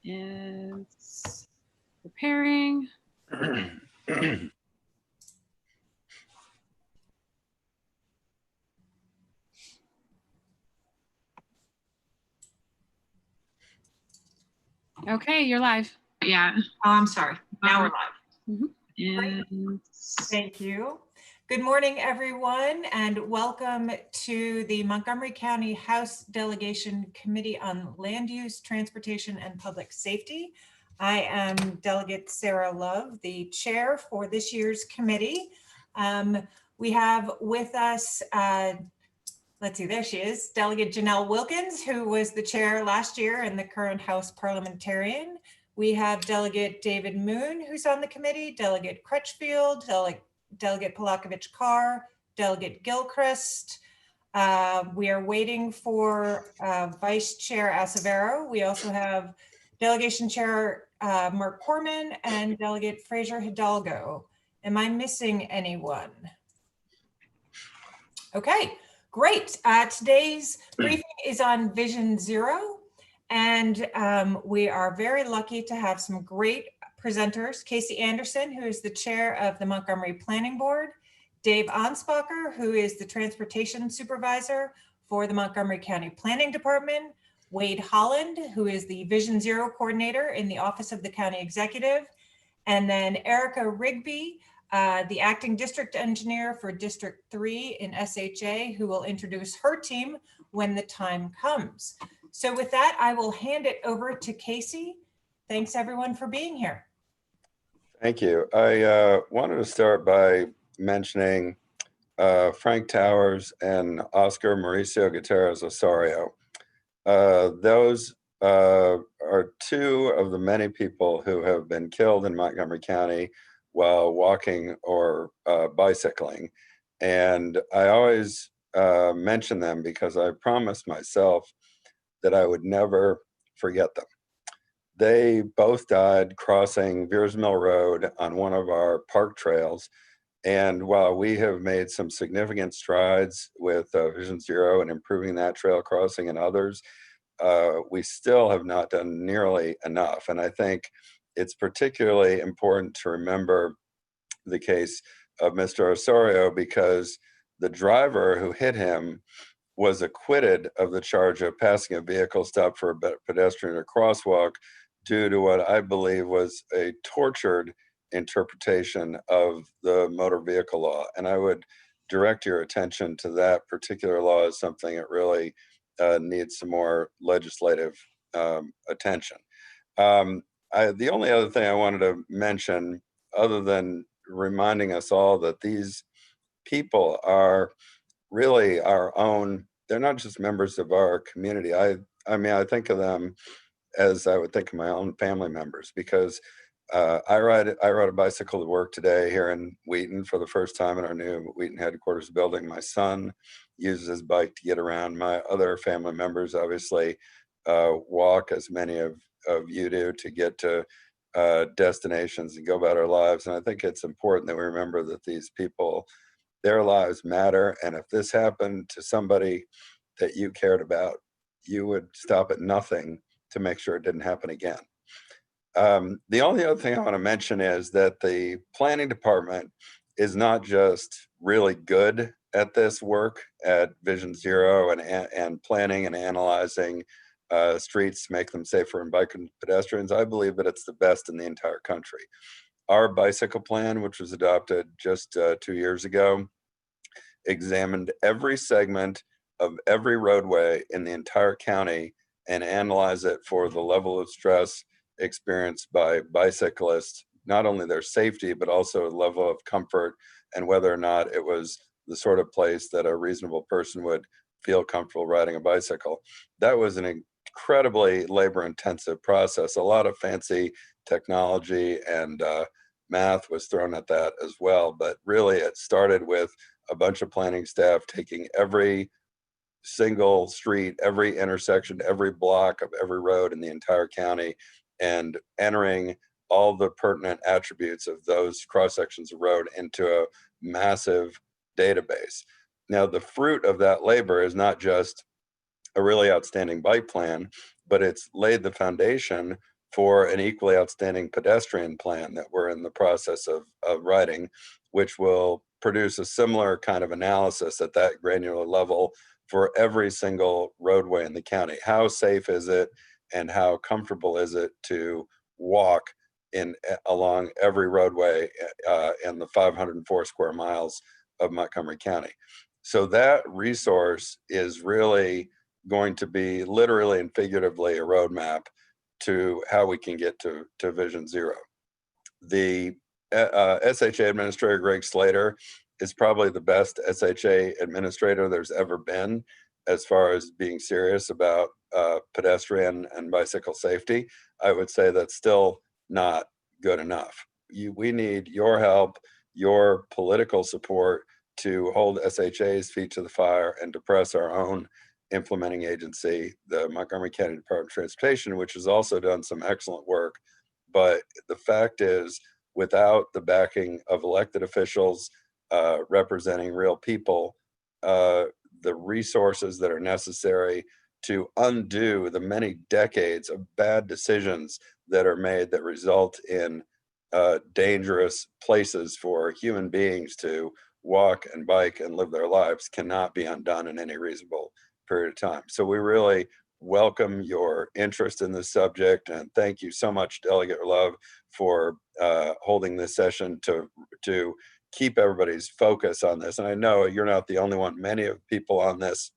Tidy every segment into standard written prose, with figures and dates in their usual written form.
is preparing. Okay, you're live. Yeah. Oh, I'm sorry. Now we're live. And Thank you. Good morning, everyone, and welcome to the Montgomery County House Delegation Committee on Land Use, Transportation, and Public Safety. I am Delegate Sarah Love, the chair for this year's committee. We have with us, let's see, there she is, Delegate Janelle Wilkins, who was the chair last year and the current House parliamentarian. We have Delegate David Moon, who's on the committee, Delegate Crutchfield, Delegate Polakovich-Carr, Delegate Gilchrist. We are waiting for Vice Chair Acevero. We also have Delegation Chair Mark Corman and Delegate Fraser Hidalgo. Am I missing anyone? Okay, great. Today's briefing is on Vision Zero. And we are very lucky to have some great presenters. Casey Anderson, who is the chair of the Montgomery Planning Board, Dave Anspacher, who is the transportation supervisor for the Montgomery County Planning Department, Wade Holland, who is the Vision Zero coordinator in the Office of the County Executive, and then Erica Rigby, the acting district engineer for District 3 in SHA, who will introduce her team when the time comes. So with that, I will hand it over to Casey. Thanks everyone for being here. Thank you. I wanted to start by mentioning Frank Towers and Oscar Mauricio Gutierrez Osorio. Those are two of the many people who have been killed in Montgomery County while walking or bicycling. And I always mention them because I promised myself that I would never forget them. They both died crossing Veers Mill Road on one of our park trails. And while we have made some significant strides with Vision Zero and improving that trail crossing and others, we still have not done nearly enough. And I think it's particularly important to remember the case of Mr. Osorio because the driver who hit him was acquitted of the charge of passing a vehicle stopped for a pedestrian or crosswalk due to what I believe was a tortured interpretation of the motor vehicle law. And I would direct your attention to that particular law as something that really needs some more legislative attention. The only other thing I wanted to mention, other than reminding us all that these people are really our own, they're not just members of our community. I mean, I think of them as I would think of my own family members because I rode a bicycle to work today here in Wheaton for the first time in our new Wheaton headquarters building. My son uses his bike to get around. My other family members obviously walk, as many of you do, to get to destinations and go about our lives. And I think it's important that we remember that these people, their lives matter. And if this happened to somebody that you cared about, you would stop at nothing to make sure it didn't happen again. The only other thing I want to mention is that the planning department is not just really good at this work at Vision Zero and planning and analyzing streets to make them safer and bike and pedestrians. I believe that it's the best in the entire country. Our bicycle plan, which was adopted just 2 years ago, examined every segment of every roadway in the entire county and analyzed it for the level of stress experienced by bicyclists, not only their safety, but also a level of comfort and whether or not it was the sort of place that a reasonable person would feel comfortable riding a bicycle. That was an incredibly labor-intensive process. A lot of fancy technology and math was thrown at that as well, but really it started with a bunch of planning staff taking every single street, every intersection, every block of every road in the entire county and entering all the pertinent attributes of those cross sections of road into a massive database. Now, the fruit of that labor is not just a really outstanding bike plan, but it's laid the foundation for an equally outstanding pedestrian plan that we're in the process of writing, which will produce a similar kind of analysis at that granular level for every single roadway in the county. How safe is it and how comfortable is it to walk along every roadway in the 504 square miles of Montgomery County? So that resource is really going to be literally and figuratively a roadmap to how we can get to Vision Zero. The SHA Administrator Greg Slater is probably the best SHA administrator there's ever been as far as being serious about pedestrian and bicycle safety. I would say that's still not good enough. We need your help, your political support to hold SHA's feet to the fire and to press our own implementing agency, the Montgomery County Department of Transportation, which has also done some excellent work. But the fact is, without the backing of elected officials representing real people, the resources that are necessary to undo the many decades of bad decisions that are made that result in dangerous places for human beings to walk and bike and live their lives cannot be undone in any reasonable period of time. So we really welcome your interest in this subject, and thank you so much, Delegate Love, for holding this session to keep everybody's focus on this. And I know you're not the only one. Many of people on this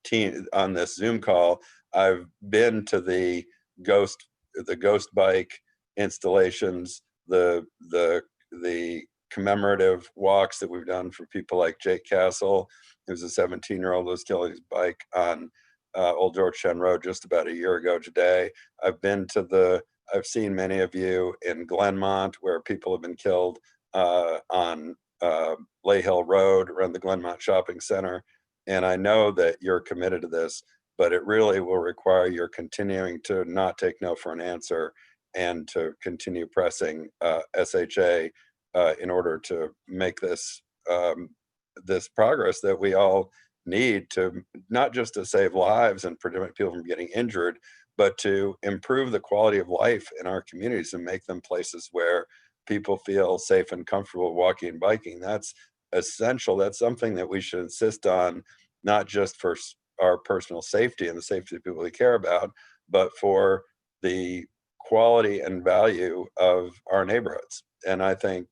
team, on this Zoom call, I've been to the ghost bike installations, the commemorative walks that we've done for people like Jake Castle, who's a 17-year-old who was killed his bike on Old Georgetown Road just about a year ago today. I've seen many of you in Glenmont, where people have been killed on Lay Hill Road around the Glenmont Shopping Center. And I know that you're committed to this, but it really will require your continuing to not take no for an answer and to continue pressing SHA in order to make this this progress that we all need, to not just to save lives and prevent people from getting injured, but to improve the quality of life in our communities and make them places where people feel safe and comfortable walking and biking. That's essential. That's something that we should insist on, not just for our personal safety and the safety of people we care about, but for the quality and value of our neighborhoods. And I think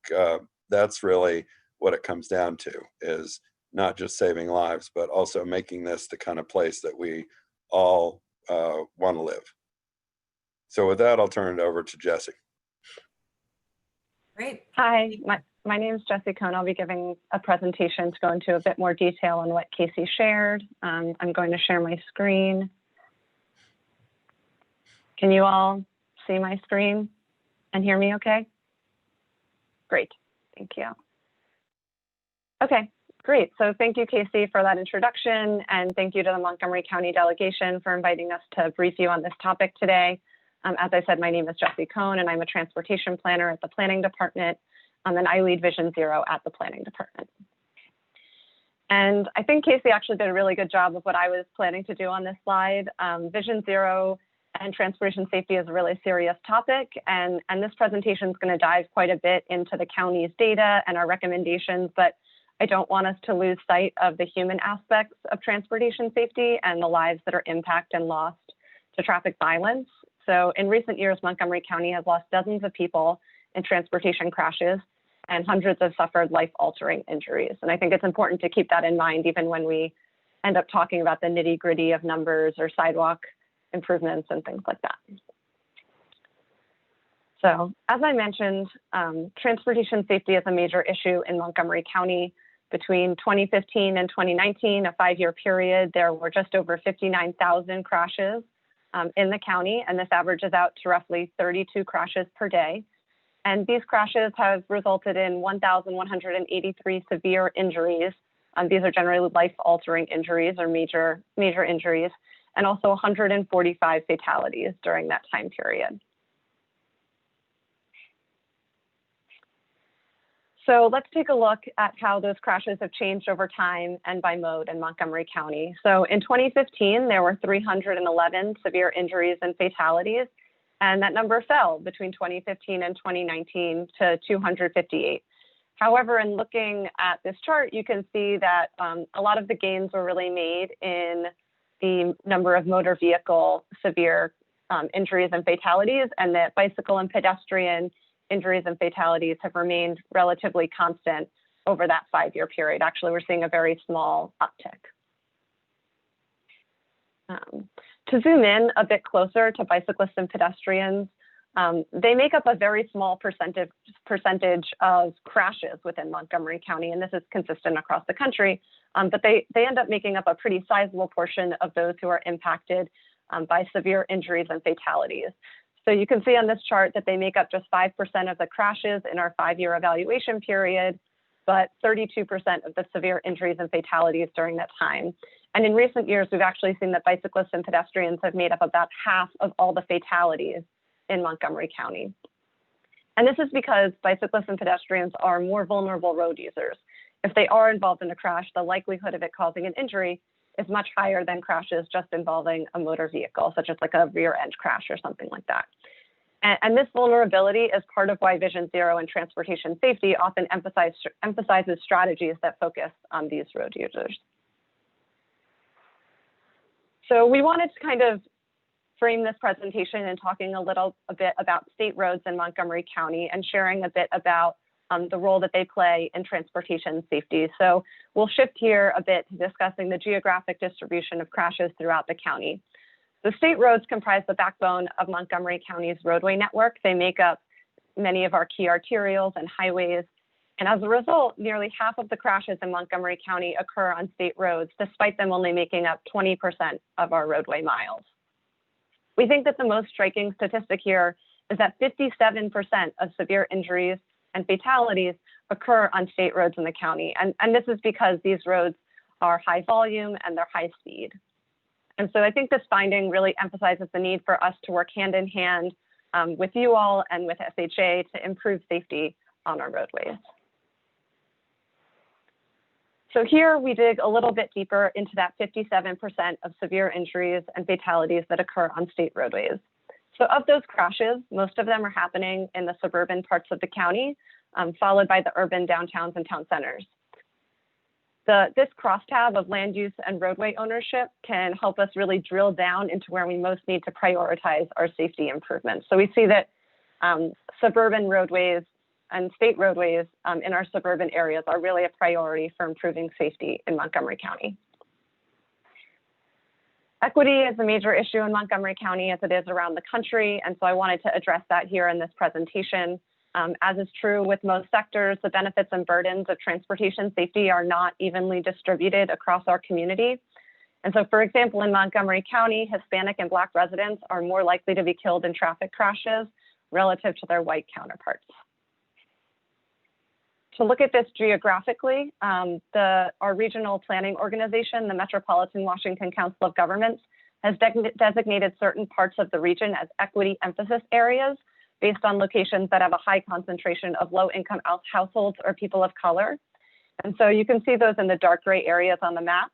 that's really what it comes down to, is not just saving lives, but also making this the kind of place that we all want to live. So with that, I'll turn it over to Jesse. Great. Hi, my name is Jessie Cohn. I'll be giving a presentation to go into a bit more detail on what Casey shared. I'm going to share my screen. Can you all see my screen and hear me okay? Great, thank you. Okay, great. So thank you, Casey, for that introduction, and thank you to the Montgomery County delegation for inviting us to brief you on this topic today. As I said, my name is Jessie Cohn, and I'm a transportation planner at the Planning Department, and I lead Vision Zero at the Planning Department. And I think Casey actually did a really good job of what I was planning to do on this slide. Vision Zero and transportation safety is a really serious topic, and this presentation is going to dive quite a bit into the county's data and our recommendations, but I don't want us to lose sight of the human aspects of transportation safety and the lives that are impacted and lost to traffic violence. So in recent years, Montgomery County has lost dozens of people in transportation crashes, and hundreds have suffered life-altering injuries. And I think it's important to keep that in mind, even when we end up talking about the nitty-gritty of numbers or sidewalk improvements and things like that. So as I mentioned, transportation safety is a major issue in Montgomery County. Between 2015 and 2019, a 5-year period, there were just over 59,000 crashes in the county, and this averages out to roughly 32 crashes per day. And these crashes have resulted in 1,183 severe injuries. These are generally life-altering injuries or major injuries, and also 145 fatalities during that time period. So let's take a look at how those crashes have changed over time and by mode in Montgomery County. So in 2015, there were 311 severe injuries and fatalities. And that number fell between 2015 and 2019 to 258. However, in looking at this chart, you can see that a lot of the gains were really made in the number of motor vehicle severe injuries and fatalities, and that bicycle and pedestrian injuries and fatalities have remained relatively constant over that 5-year period. Actually, we're seeing a very small uptick. To zoom in a bit closer to bicyclists and pedestrians, they make up a very small percentage of crashes within Montgomery County, and this is consistent across the country, but they end up making up a pretty sizable portion of those who are impacted by severe injuries and fatalities. So you can see on this chart that they make up just 5% of the crashes in our 5-year evaluation period, but 32% of the severe injuries and fatalities during that time. And in recent years, we've actually seen that bicyclists and pedestrians have made up about half of all the fatalities in Montgomery County. And this is because bicyclists and pedestrians are more vulnerable road users. If they are involved in a crash, the likelihood of it causing an injury is much higher than crashes just involving a motor vehicle, such as like a rear end crash or something like that. And this vulnerability is part of why Vision Zero and transportation safety often emphasizes strategies that focus on these road users. So we wanted to kind of frame this presentation and talking a bit about state roads in Montgomery County and sharing a bit about the role that they play in transportation safety. So we'll shift here a bit to discussing the geographic distribution of crashes throughout the county. The state roads comprise the backbone of Montgomery County's roadway network. They make up many of our key arterials and highways. And as a result, nearly half of the crashes in Montgomery County occur on state roads, despite them only making up 20% of our roadway miles. We think that the most striking statistic here is that 57% of severe injuries and fatalities occur on state roads in the county. And this is because these roads are high volume and they're high speed. And so I think this finding really emphasizes the need for us to work hand in hand with you all and with SHA to improve safety on our roadways. So here we dig a little bit deeper into that 57% of severe injuries and fatalities that occur on state roadways. So of those crashes, most of them are happening in the suburban parts of the county, followed by the urban downtowns and town centers. This crosstab of land use and roadway ownership can help us really drill down into where we most need to prioritize our safety improvements. So we see that suburban roadways and state roadways in our suburban areas are really a priority for improving safety in Montgomery County. Equity is a major issue in Montgomery County as it is around the country, and so I wanted to address that here in this presentation. As is true with most sectors, the benefits and burdens of transportation safety are not evenly distributed across our community. And so, for example, in Montgomery County, Hispanic and Black residents are more likely to be killed in traffic crashes relative to their white counterparts. To look at this geographically, our regional planning organization, the Metropolitan Washington Council of Governments, has designated certain parts of the region as equity emphasis areas based on locations that have a high concentration of low-income households or people of color. And so you can see those in the dark gray areas on the map.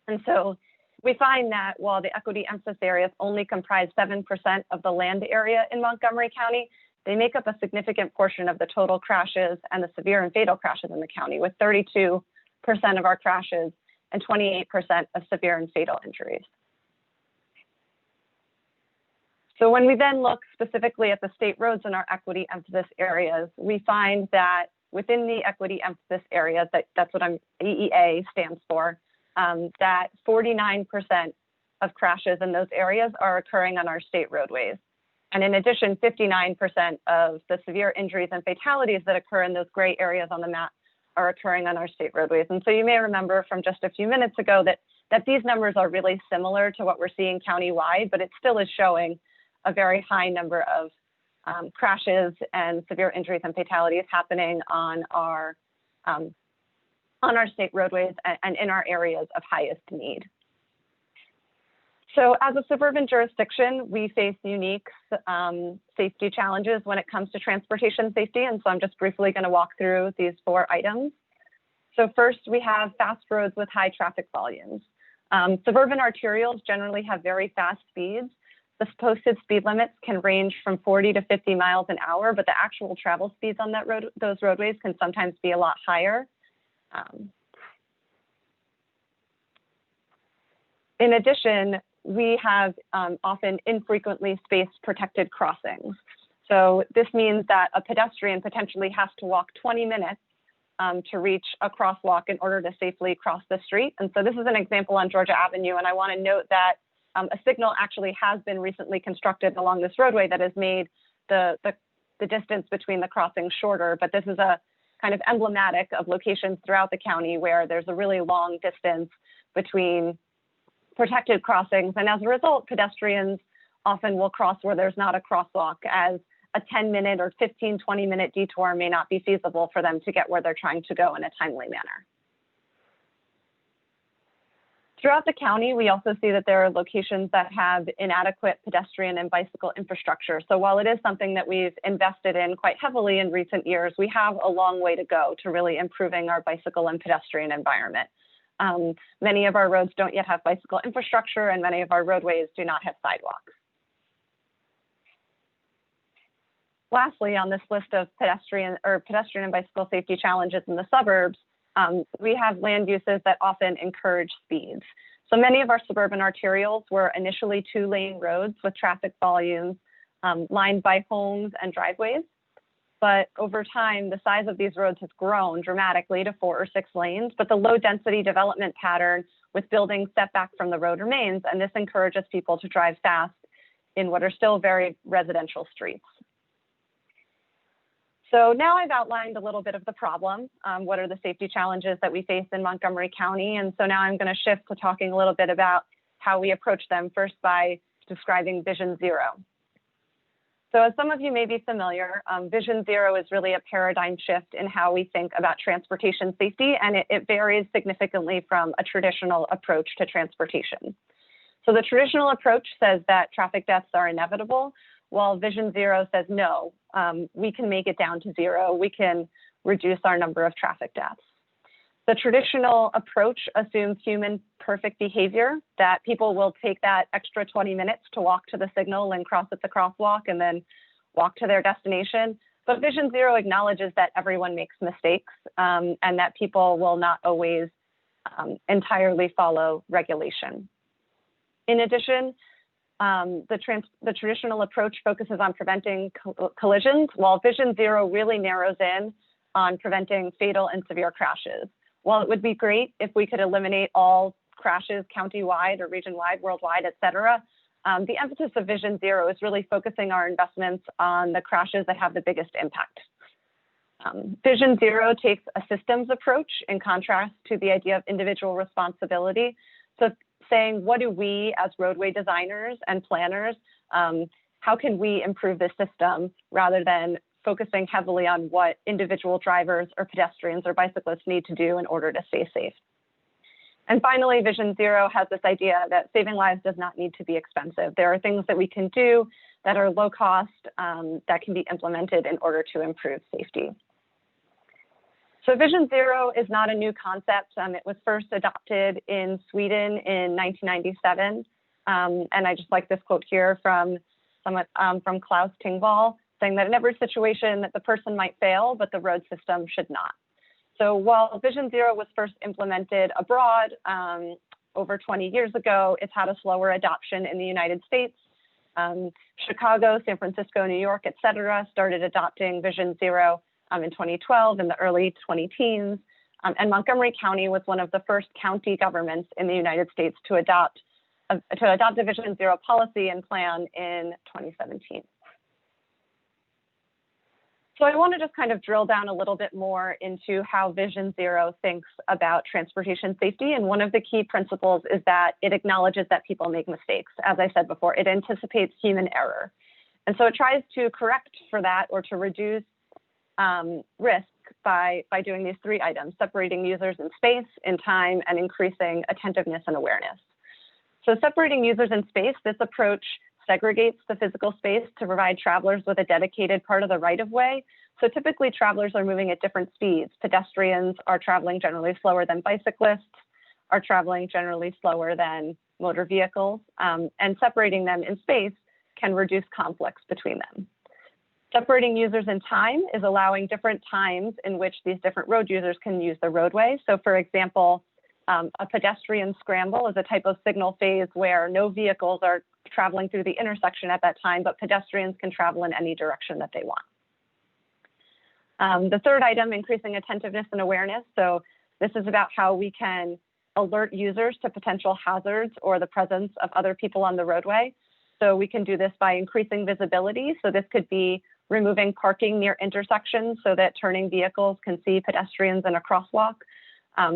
And so we find that while the equity emphasis areas only comprise 7% of the land area in Montgomery County, they make up a significant portion of the total crashes and the severe and fatal crashes in the county, with 32% of our crashes and 28% of severe and fatal injuries. So when we then look specifically at the state roads in our equity emphasis areas, we find that within the equity emphasis areas, that's what EEA stands for, that 49% of crashes in those areas are occurring on our state roadways. And in addition, 59% of the severe injuries and fatalities that occur in those gray areas on the map are occurring on our state roadways. And so you may remember from just a few minutes ago that these numbers are really similar to what we're seeing countywide, but it still is showing a very high number of crashes and severe injuries and fatalities happening on our state roadways and in our areas of highest need. So as a suburban jurisdiction, we face unique safety challenges when it comes to transportation safety. And so I'm just briefly going to walk through these 4 items. So first, we have fast roads with high traffic volumes. Suburban arterials generally have very fast speeds. The posted speed limits can range from 40 to 50 miles an hour, but the actual travel speeds on those roadways can sometimes be a lot higher. In addition, we have often infrequently spaced protected crossings. So this means that a pedestrian potentially has to walk 20 minutes to reach a crosswalk in order to safely cross the street. And so this is an example on Georgia Avenue, and I want to note that a signal actually has been recently constructed along this roadway that has made the distance between the crossings shorter, but this is a kind of emblematic of locations throughout the county where there's a really long distance between protected crossings. And as a result, pedestrians often will cross where there's not a crosswalk, as a 10-minute or 15, 20-minute detour may not be feasible for them to get where they're trying to go in a timely manner. Throughout the county, we also see that there are locations that have inadequate pedestrian and bicycle infrastructure. So while it is something that we've invested in quite heavily in recent years, we have a long way to go to really improving our bicycle and pedestrian environment. Many of our roads don't yet have bicycle infrastructure, and many of our roadways do not have sidewalks. Lastly, on this list of pedestrian and bicycle safety challenges in the suburbs, we have land uses that often encourage speeds. So many of our suburban arterials were initially 2-lane roads with traffic volumes lined by homes and driveways. But over time, the size of these roads has grown dramatically to 4 or 6 lanes, but the low density development pattern with buildings set back from the road remains, and this encourages people to drive fast in what are still very residential streets. So now I've outlined a little bit of the problem. What are the safety challenges that we face in Montgomery County? And so now I'm going to shift to talking a little bit about how we approach them, first by describing Vision Zero. So as some of you may be familiar, Vision Zero is really a paradigm shift in how we think about transportation safety, and it varies significantly from a traditional approach to transportation. So the traditional approach says that traffic deaths are inevitable, while Vision Zero says, no, we can make it down to 0. We can reduce our number of traffic deaths. The traditional approach assumes human perfect behavior, that people will take that extra 20 minutes to walk to the signal and cross at the crosswalk and then walk to their destination. But Vision Zero acknowledges that everyone makes mistakes and that people will not always entirely follow regulation. In addition, the traditional approach focuses on preventing collisions, while Vision Zero really narrows in on preventing fatal and severe crashes. While it would be great if we could eliminate all crashes county-wide or region-wide, worldwide, et cetera, the emphasis of Vision Zero is really focusing our investments on the crashes that have the biggest impact. Vision Zero takes a systems approach in contrast to the idea of individual responsibility. So saying, what do we as roadway designers and planners, how can we improve this system, rather than focusing heavily on what individual drivers or pedestrians or bicyclists need to do in order to stay safe. And finally, Vision Zero has this idea that saving lives does not need to be expensive. There are things that we can do that are low cost that can be implemented in order to improve safety. So Vision Zero is not a new concept. It was first adopted in Sweden in 1997. And I just like this quote here from Klaus Tingvall, saying that in every situation that the person might fail, but the road system should not. So while Vision Zero was first implemented abroad over 20 years ago, it's had a slower adoption in the United States. Chicago, San Francisco, New York, et cetera, started adopting Vision Zero in 2012 in the early 2010s. And Montgomery County was one of the first county governments in the United States to adopt a Vision Zero policy and plan in 2017. So I want to just kind of drill down a little bit more into how Vision Zero thinks about transportation safety. And one of the key principles is that it acknowledges that people make mistakes. As I said before, it anticipates human error. And so it tries to correct for that, or to reduce risk by doing these 3 items: separating users in space, in time, and increasing attentiveness and awareness. So separating users in space, this approach segregates the physical space to provide travelers with a dedicated part of the right-of-way. So typically travelers are moving at different speeds. Pedestrians are traveling generally slower than bicyclists, are traveling generally slower than motor vehicles, and separating them in space can reduce conflicts between them. Separating users in time is allowing different times in which these different road users can use the roadway. So for example, a pedestrian scramble is a type of signal phase where no vehicles are traveling through the intersection at that time, but pedestrians can travel in any direction that they want. The third item, increasing attentiveness and awareness. So this is about how we can alert users to potential hazards or the presence of other people on the roadway. So we can do this by increasing visibility. So this could be removing parking near intersections so that turning vehicles can see pedestrians in a crosswalk.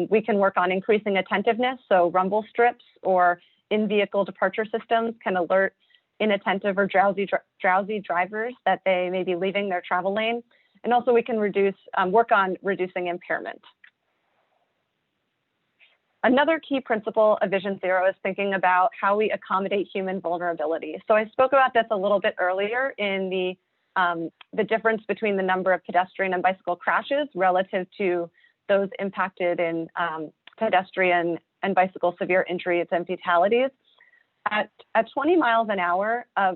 We can work on increasing attentiveness. So rumble strips or in-vehicle departure systems can alert inattentive or drowsy drivers that they may be leaving their travel lane. And also we can work on reducing impairment. Another key principle of Vision Zero is thinking about how we accommodate human vulnerability. So I spoke about this a little bit earlier in the difference between the number of pedestrian and bicycle crashes relative to those impacted in pedestrian and bicycle severe injuries and fatalities. At 20 miles an hour, a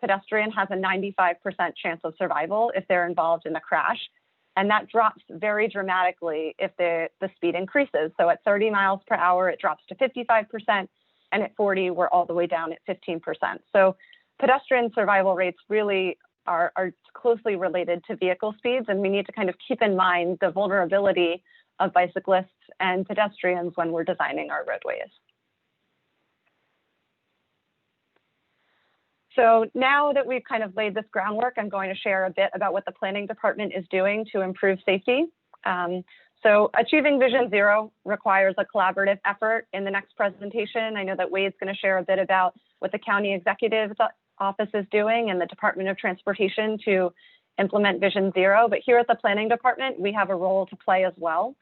pedestrian has a 95% chance of survival if they're involved in a crash. And that drops very dramatically if the speed increases. So at 30 miles per hour, it drops to 55%, and at 40, we're all the way down at 15%. So pedestrian survival rates really are closely related to vehicle speeds, and we need to kind of keep in mind the vulnerability of bicyclists and pedestrians when we're designing our roadways. So now that we've kind of laid this groundwork, I'm going to share a bit about what the planning department is doing to improve safety. So achieving Vision Zero requires a collaborative effort. In the next presentation, I know that Wade's going to share a bit about what the county executive's office is doing and the Department of Transportation to implement Vision Zero. But here at the planning department, we have a role to play as well.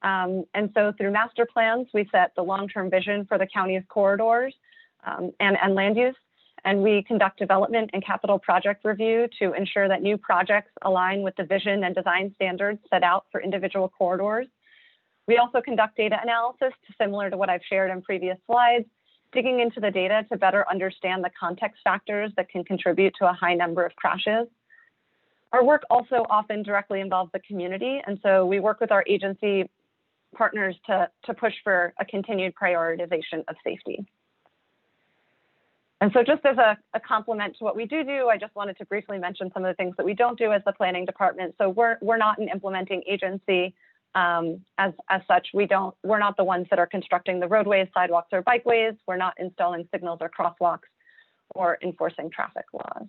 And so through master plans, we set the long-term vision for the county's corridors and land use. And we conduct development and capital project review to ensure that new projects align with the vision and design standards set out for individual corridors. We also conduct data analysis similar to what I've shared in previous slides, digging into the data to better understand the context factors that can contribute to a high number of crashes. Our work also often directly involves the community, and so we work with our agency partners to push for a continued prioritization of safety. And so just as a complement to what we do, I just wanted to briefly mention some of the things that we don't do as the planning department. So we're not an implementing agency as such. We're not the ones that are constructing the roadways, sidewalks, or bikeways. We're not installing signals or crosswalks or enforcing traffic laws.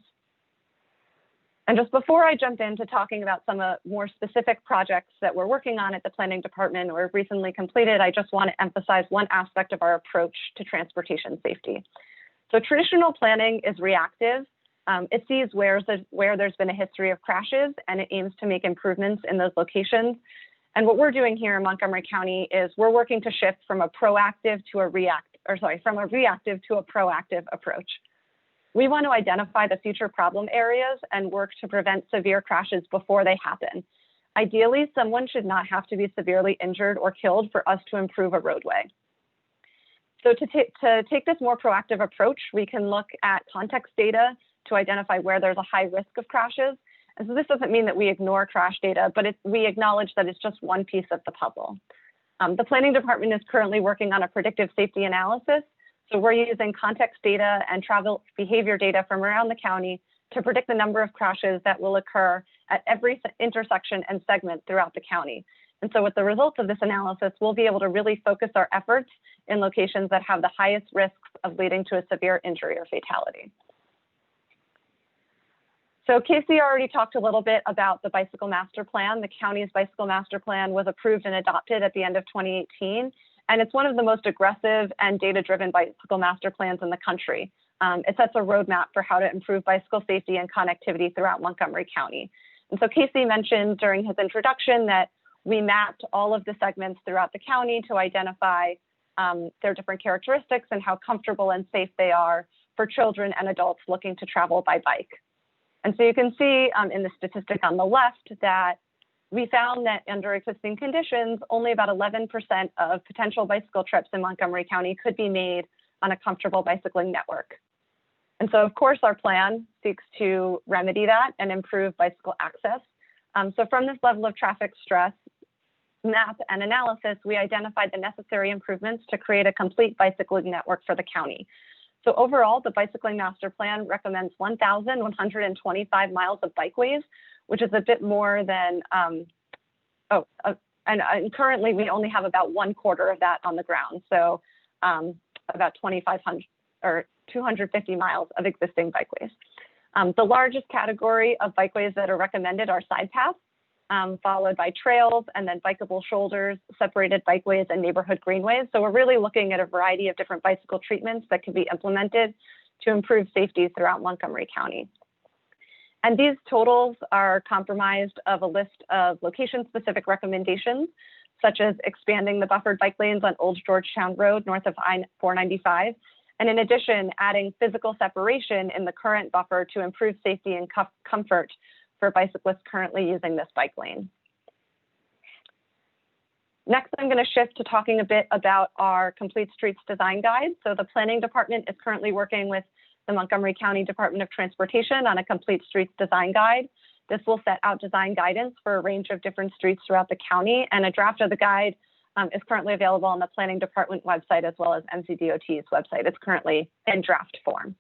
And just before I jump into talking about some more specific projects that we're working on at the planning department or recently completed, I just want to emphasize one aspect of our approach to transportation safety. So traditional planning is reactive. It sees where there's been a history of crashes, and it aims to make improvements in those locations. And what we're doing here in Montgomery County is we're working to shift from a reactive to a proactive approach. We want to identify the future problem areas and work to prevent severe crashes before they happen. Ideally, someone should not have to be severely injured or killed for us to improve a roadway. So to take this more proactive approach, we can look at context data to identify where there's a high risk of crashes. And so this doesn't mean that we ignore crash data, but we acknowledge that it's just one piece of the puzzle. The planning department is currently working on a predictive safety analysis. So we're using context data and travel behavior data from around the county to predict the number of crashes that will occur at every intersection and segment throughout the county. And so with the results of this analysis, we'll be able to really focus our efforts in locations that have the highest risks of leading to a severe injury or fatality. So Casey already talked a little bit about the bicycle master plan. The county's bicycle master plan was approved and adopted at the end of 2018. And it's one of the most aggressive and data-driven bicycle master plans in the country. It sets a roadmap for how to improve bicycle safety and connectivity throughout Montgomery County. And so Casey mentioned during his introduction that we mapped all of the segments throughout the county to identify their different characteristics and how comfortable and safe they are for children and adults looking to travel by bike. And so you can see in the statistic on the left that we found that under existing conditions, only about 11% of potential bicycle trips in Montgomery County could be made on a comfortable bicycling network. And so, of course, our plan seeks to remedy that and improve bicycle access. So from this level of traffic stress map and analysis, we identified the necessary improvements to create a complete bicycling network for the county. So overall, the Bicycling Master Plan recommends 1,125 miles of bikeways, which is a bit more than, and currently we only have about 1/4 of that on the ground. So about 2,500 or 250 miles of existing bikeways. The largest category of bikeways that are recommended are side paths, followed by trails, and then bikeable shoulders, separated bikeways, and neighborhood greenways. So we're really looking at a variety of different bicycle treatments that can be implemented to improve safety throughout Montgomery County. And these totals are comprised of a list of location-specific recommendations, such as expanding the buffered bike lanes on Old Georgetown Road north of I-495, and in addition, adding physical separation in the current buffer to improve safety and comfort for bicyclists currently using this bike lane. Next, I'm going to shift to talking a bit about our Complete Streets Design Guide. So the Planning Department is currently working with the Montgomery County Department of Transportation on a Complete Streets Design Guide. This will set out design guidance for a range of different streets throughout the county, and a draft of the guide is currently available on the Planning Department website as well as MCDOT's website. It's currently in draft form.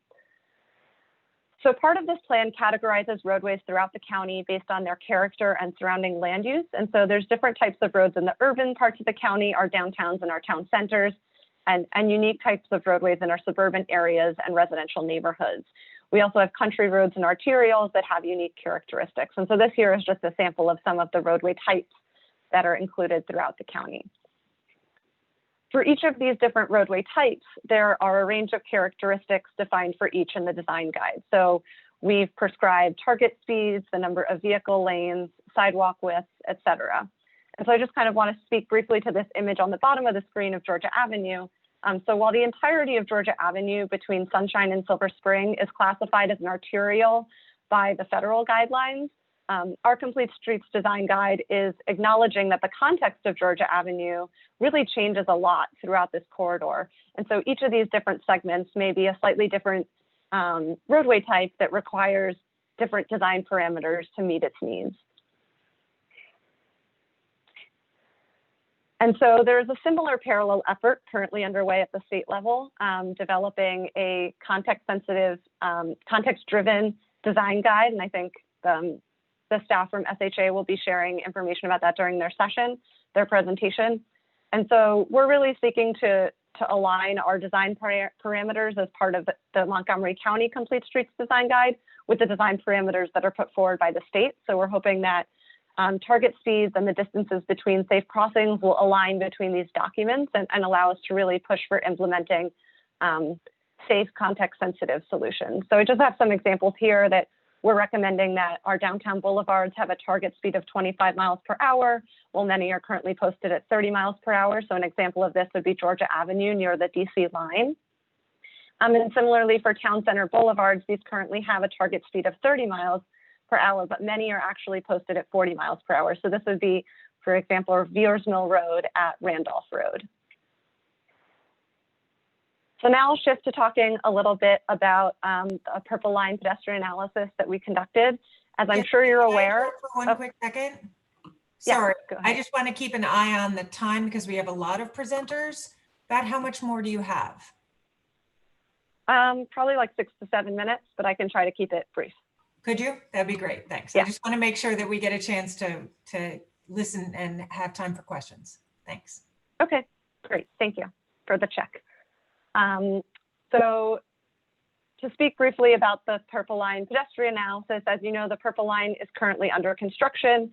So part of this plan categorizes roadways throughout the county based on their character and surrounding land use. And so there's different types of roads in the urban parts of the county, our downtowns and our town centers, and unique types of roadways in our suburban areas and residential neighborhoods. We also have country roads and arterials that have unique characteristics. And so this here is just a sample of some of the roadway types that are included throughout the county. For each of these different roadway types, there are a range of characteristics defined for each in the design guide. So we've prescribed target speeds, the number of vehicle lanes, sidewalk widths, et cetera. And so I just kind of want to speak briefly to this image on the bottom of the screen of Georgia Avenue. So while the entirety of Georgia Avenue between Sunshine and Silver Spring is classified as an arterial by the federal guidelines, our Complete Streets Design Guide is acknowledging that the context of Georgia Avenue really changes a lot throughout this corridor. And so each of these different segments may be a slightly different roadway type that requires different design parameters to meet its needs. And so there's a similar parallel effort currently underway at the state level, developing a context-sensitive, context-driven design guide. And I think the staff from SHA will be sharing information about that during their session, their presentation. And so we're really seeking to align our design parameters as part of the Montgomery County Complete Streets Design Guide with the design parameters that are put forward by the state. So we're hoping that target speeds and the distances between safe crossings will align between these documents and allow us to really push for implementing safe, context-sensitive solutions. So I just have some examples here that we're recommending that our downtown boulevards have a target speed of 25 miles per hour, while many are currently posted at 30 miles per hour. So an example of this would be Georgia Avenue near the DC line. And similarly for town center boulevards, these currently have a target speed of 30 miles per hour, but many are actually posted at 40 miles per hour. So this would be, for example, Viers Mill Road at Randolph Road. So now I'll shift to talking a little bit about a Purple Line pedestrian analysis that we conducted. As I'm sure you're aware. For one quick second. Sorry, go ahead. I just want to keep an eye on the time because we have a lot of presenters. About how much more do you have? Probably like 6 to 7 minutes, but I can try to keep it brief. Could you? That'd be great. Thanks. Yeah. I just want to make sure that we get a chance to listen and have time for questions. Thanks. Okay, great. Thank you for the check. So to speak briefly about the Purple Line pedestrian analysis, as you know, the Purple Line is currently under construction,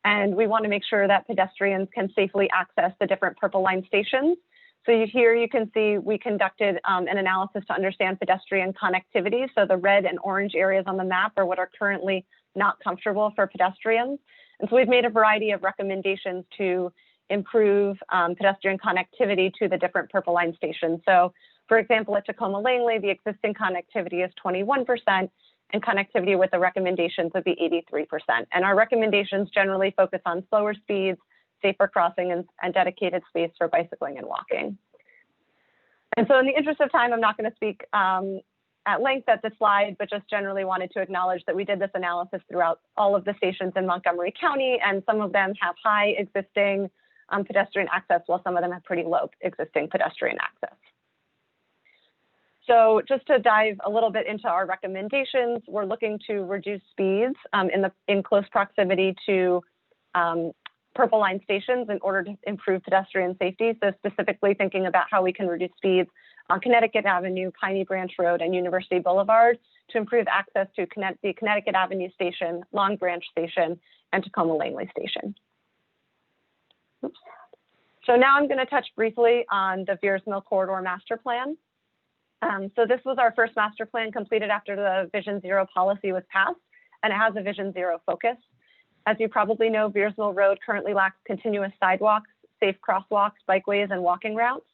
and we want to make sure that pedestrians can safely access the different Purple Line stations. So here you can see we conducted an analysis to understand pedestrian connectivity. So the red and orange areas on the map are what are currently not comfortable for pedestrians. And so we've made a variety of recommendations to improve pedestrian connectivity to the different Purple Line stations. So for example, at Tacoma Langley, the existing connectivity is 21%, and connectivity with the recommendations would be 83%. And our recommendations generally focus on slower speeds, safer crossing, and dedicated space for bicycling and walking. And so in the interest of time, I'm not going to speak at length at the slide, but just generally wanted to acknowledge that we did this analysis throughout all of the stations in Montgomery County, and some of them have high existing pedestrian access, while some of them have pretty low existing pedestrian access. So just to dive a little bit into our recommendations, we're looking to reduce speeds in close proximity to Purple Line stations in order to improve pedestrian safety. So specifically thinking about how we can reduce speeds on Connecticut Avenue, Piney Branch Road, and University Boulevard to improve access to the Connecticut Avenue Station, Long Branch Station, and Tacoma Langley Station. Oops. So now I'm going to touch briefly on the Veers Mill Corridor Master Plan. So this was our first master plan completed after the Vision Zero policy was passed, and it has a Vision Zero focus. As you probably know, Veers Mill Road currently lacks continuous sidewalks, safe crosswalks, bikeways, and walking routes.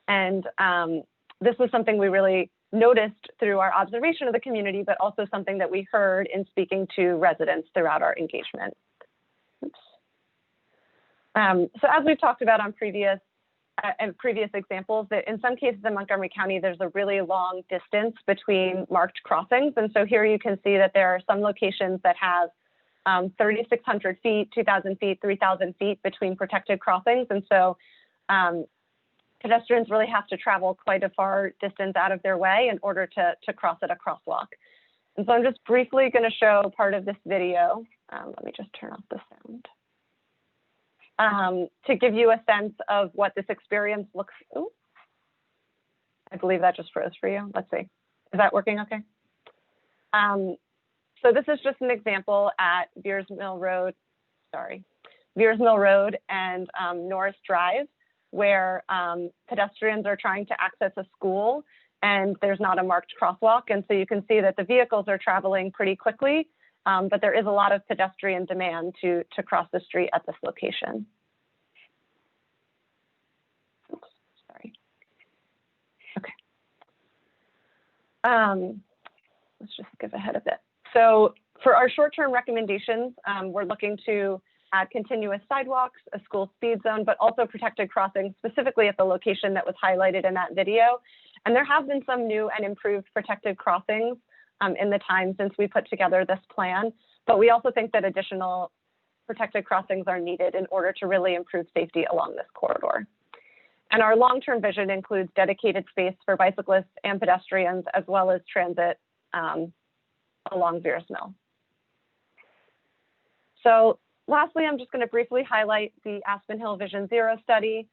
And this was something we really noticed through our observation of the community, but also something that we heard in speaking to residents throughout our engagement. Oops. So as we've talked about on previous examples, that in some cases in Montgomery County, there's a really long distance between marked crossings. And so here you can see that there are some locations that have 3,600 feet, 2,000 feet, 3,000 feet between protected crossings. And so pedestrians really have to travel quite a far distance out of their way in order to cross at a crosswalk. And so I'm just briefly going to show part of this video. Let me just turn off the sound. To give you a sense of what this experience looks like. I believe that just froze for you. Let's see. Is that working okay? So this is just an example at Veers Mill Road and Norris Drive, where pedestrians are trying to access a school and there's not a marked crosswalk. And so you can see that the vehicles are traveling pretty quickly, but there is a lot of pedestrian demand to cross the street at this location. Oops, sorry. Okay. Let's just skip ahead a bit. So for our short-term recommendations, we're looking to add continuous sidewalks, a school speed zone, but also protected crossings, specifically at the location that was highlighted in that video. And there have been some new and improved protected crossings in the time since we put together this plan, but we also think that additional protected crossings are needed in order to really improve safety along this corridor. And our long-term vision includes dedicated space for bicyclists and pedestrians, as well as transit along Veers Mill. So lastly, I'm just going to briefly highlight the Aspen Hill Vision Zero study.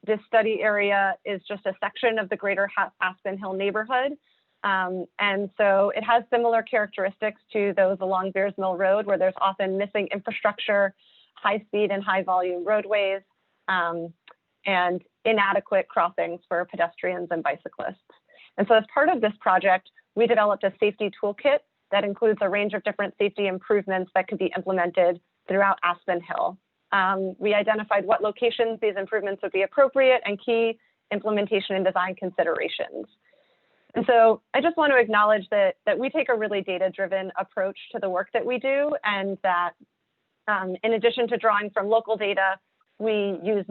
This study area is just a section of the greater Aspen Hill neighborhood. And so it has similar characteristics to those along Veers Mill Road, where there's often missing infrastructure, high speed and high volume roadways, and inadequate crossings for pedestrians and bicyclists. And so as part of this project, we developed a safety toolkit that includes a range of different safety improvements that could be implemented throughout Aspen Hill. We identified what locations these improvements would be appropriate and key implementation and design considerations. And so I just want to acknowledge that we take a really data-driven approach to the work that we do, and that in addition to drawing from local data, we use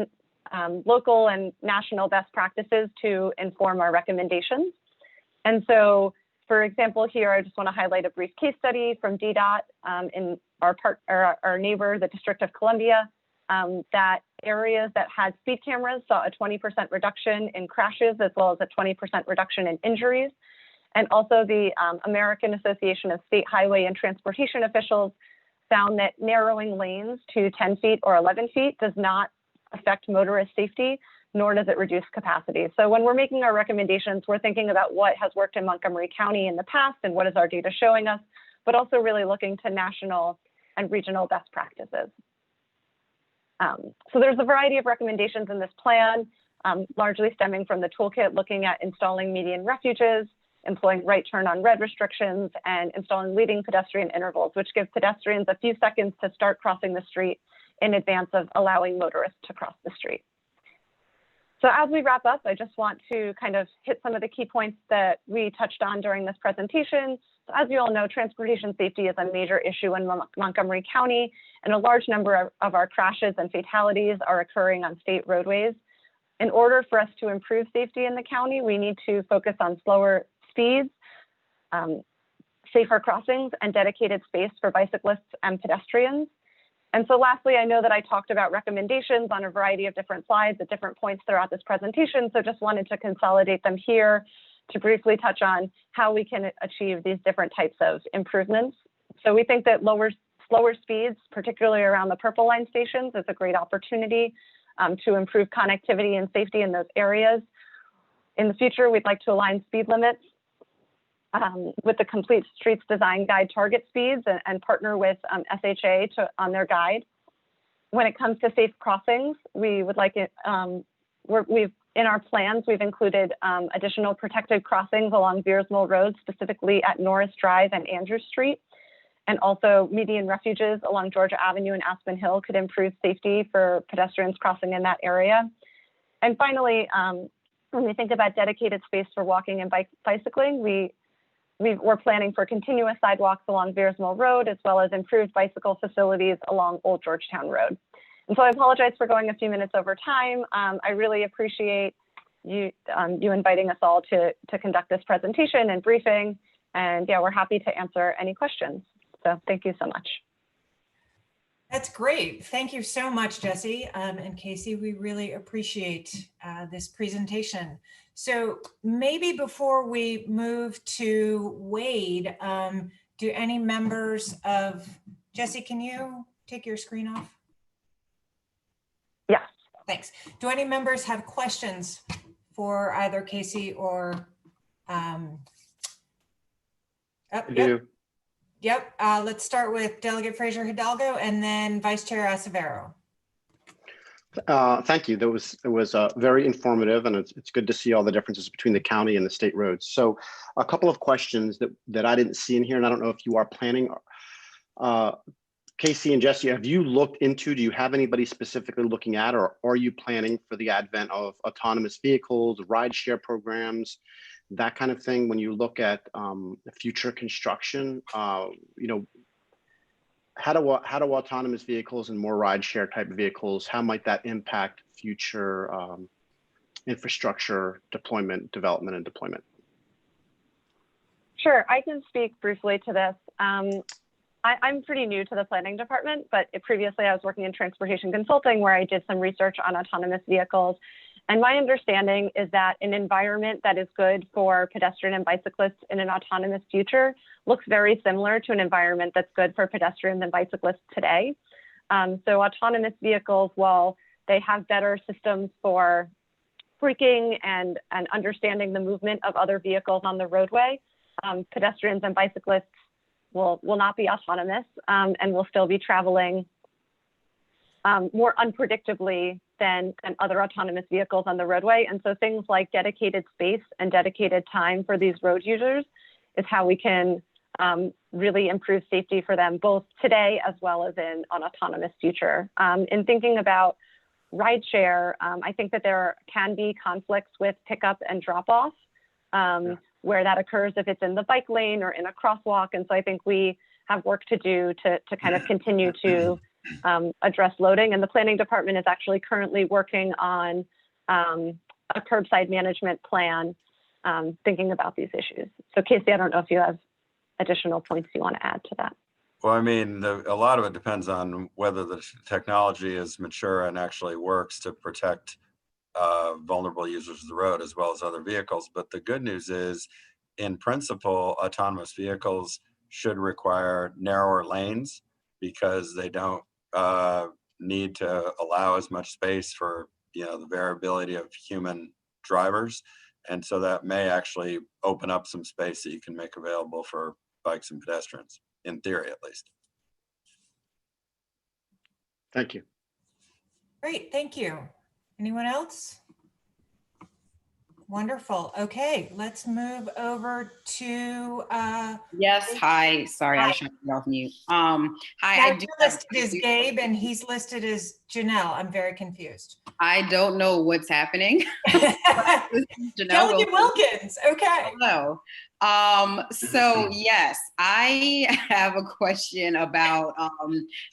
local and national best practices to inform our recommendations. And so, for example, here, I just want to highlight a brief case study from DDOT in our neighbor, the District of Columbia, that areas that had speed cameras saw a 20% reduction in crashes, as well as a 20% reduction in injuries. And also the American Association of State Highway and Transportation Officials found that narrowing lanes to 10 feet or 11 feet does not affect motorist safety, nor does it reduce capacity. So when we're making our recommendations, we're thinking about what has worked in Montgomery County in the past and what is our data showing us, but also really looking to national and regional best practices. So there's a variety of recommendations in this plan, largely stemming from the toolkit, looking at installing median refuges, employing right turn on red restrictions, and installing leading pedestrian intervals, which give pedestrians a few seconds to start crossing the street in advance of allowing motorists to cross the street. So as we wrap up, I just want to kind of hit some of the key points that we touched on during this presentation. So as you all know, transportation safety is a major issue in Montgomery County, and a large number of our crashes and fatalities are occurring on state roadways. In order for us to improve safety in the county, we need to focus on slower speeds, safer crossings, and dedicated space for bicyclists and pedestrians. And so lastly, I know that I talked about recommendations on a variety of different slides at different points throughout this presentation, so just wanted to consolidate them here to briefly touch on how we can achieve these different types of improvements. So we think that slower speeds, particularly around the Purple Line stations, is a great opportunity to improve connectivity and safety in those areas. In the future, we'd like to align speed limits with the Complete Streets Design Guide target speeds and partner with SHA on their guide. When it comes to safe crossings, we would like it, in our plans, we've included additional protected crossings along Veers Mill Road, specifically at Norris Drive and Andrew Street. And also median refuges along Georgia Avenue and Aspen Hill could improve safety for pedestrians crossing in that area. And finally, when we think about dedicated space for walking and bicycling, we're planning for continuous sidewalks along Veers Mill Road, as well as improved bicycle facilities along Old Georgetown Road. And so I apologize for going a few minutes over time. I really appreciate you inviting us all to conduct this presentation and briefing. And yeah, we're happy to answer any questions. So thank you so much. That's great. Thank you so much, Jesse and Casey. We really appreciate this presentation. So maybe before we move to Wade, do any members of, Jesse, can you take your screen off? Yes. Thanks. Do any members have questions for either Casey or? I do. Yep. Let's start with Delegate Fraser Hidalgo and then Vice Chair Acevero. Thank you. It was very informative, and it's good to see all the differences between the county and the state roads. So a couple of questions that I didn't see in here, and I don't know if you are planning. Casey and Jesse, have you looked into, do you have anybody specifically looking at, or are you planning for the advent of autonomous vehicles, rideshare programs, that kind of thing? When you look at future construction, you know, how do autonomous vehicles and more rideshare type vehicles, how might that impact future infrastructure development and deployment? Sure, I can speak briefly to this. I'm pretty new to the planning department, but previously I was working in transportation consulting where I did some research on autonomous vehicles. And my understanding is that an environment that is good for pedestrian and bicyclists in an autonomous future looks very similar to an environment that's good for pedestrians and bicyclists today. So autonomous vehicles, while they have better systems for braking and understanding the movement of other vehicles on the roadway, pedestrians and bicyclists will not be autonomous and will still be traveling more unpredictably than other autonomous vehicles on the roadway. And so things like dedicated space and dedicated time for these road users is how we can really improve safety for them both today as well as in an autonomous future. In thinking about rideshare, I think that there can be conflicts with pickup and drop off where that occurs if it's in the bike lane or in a crosswalk. And so I think we have work to do to kind of continue to address loading. And the planning department is actually currently working on a curbside management plan, thinking about these issues. So Casey, I don't know if you have additional points you want to add to that. Well, I mean, a lot of it depends on whether the technology is mature and actually works to protect vulnerable users of the road as well as other vehicles. But the good news is, in principle, autonomous vehicles should require narrower lanes because they don't need to allow as much space for, you know, the variability of human drivers. And so that may actually open up some space that you can make available for bikes and pedestrians, in theory at least. Thank you. Great, thank you. Anyone else? Wonderful. Okay, let's move over to Yes, hi. Sorry, Hi. I should have off mute. Hi, I do You're listed as Gabe and he's listed as Janelle, I'm very confused. I don't know what's happening. This is Janelle Delegate Wilson. Wilkins, okay. Hello. So yes, I have a question about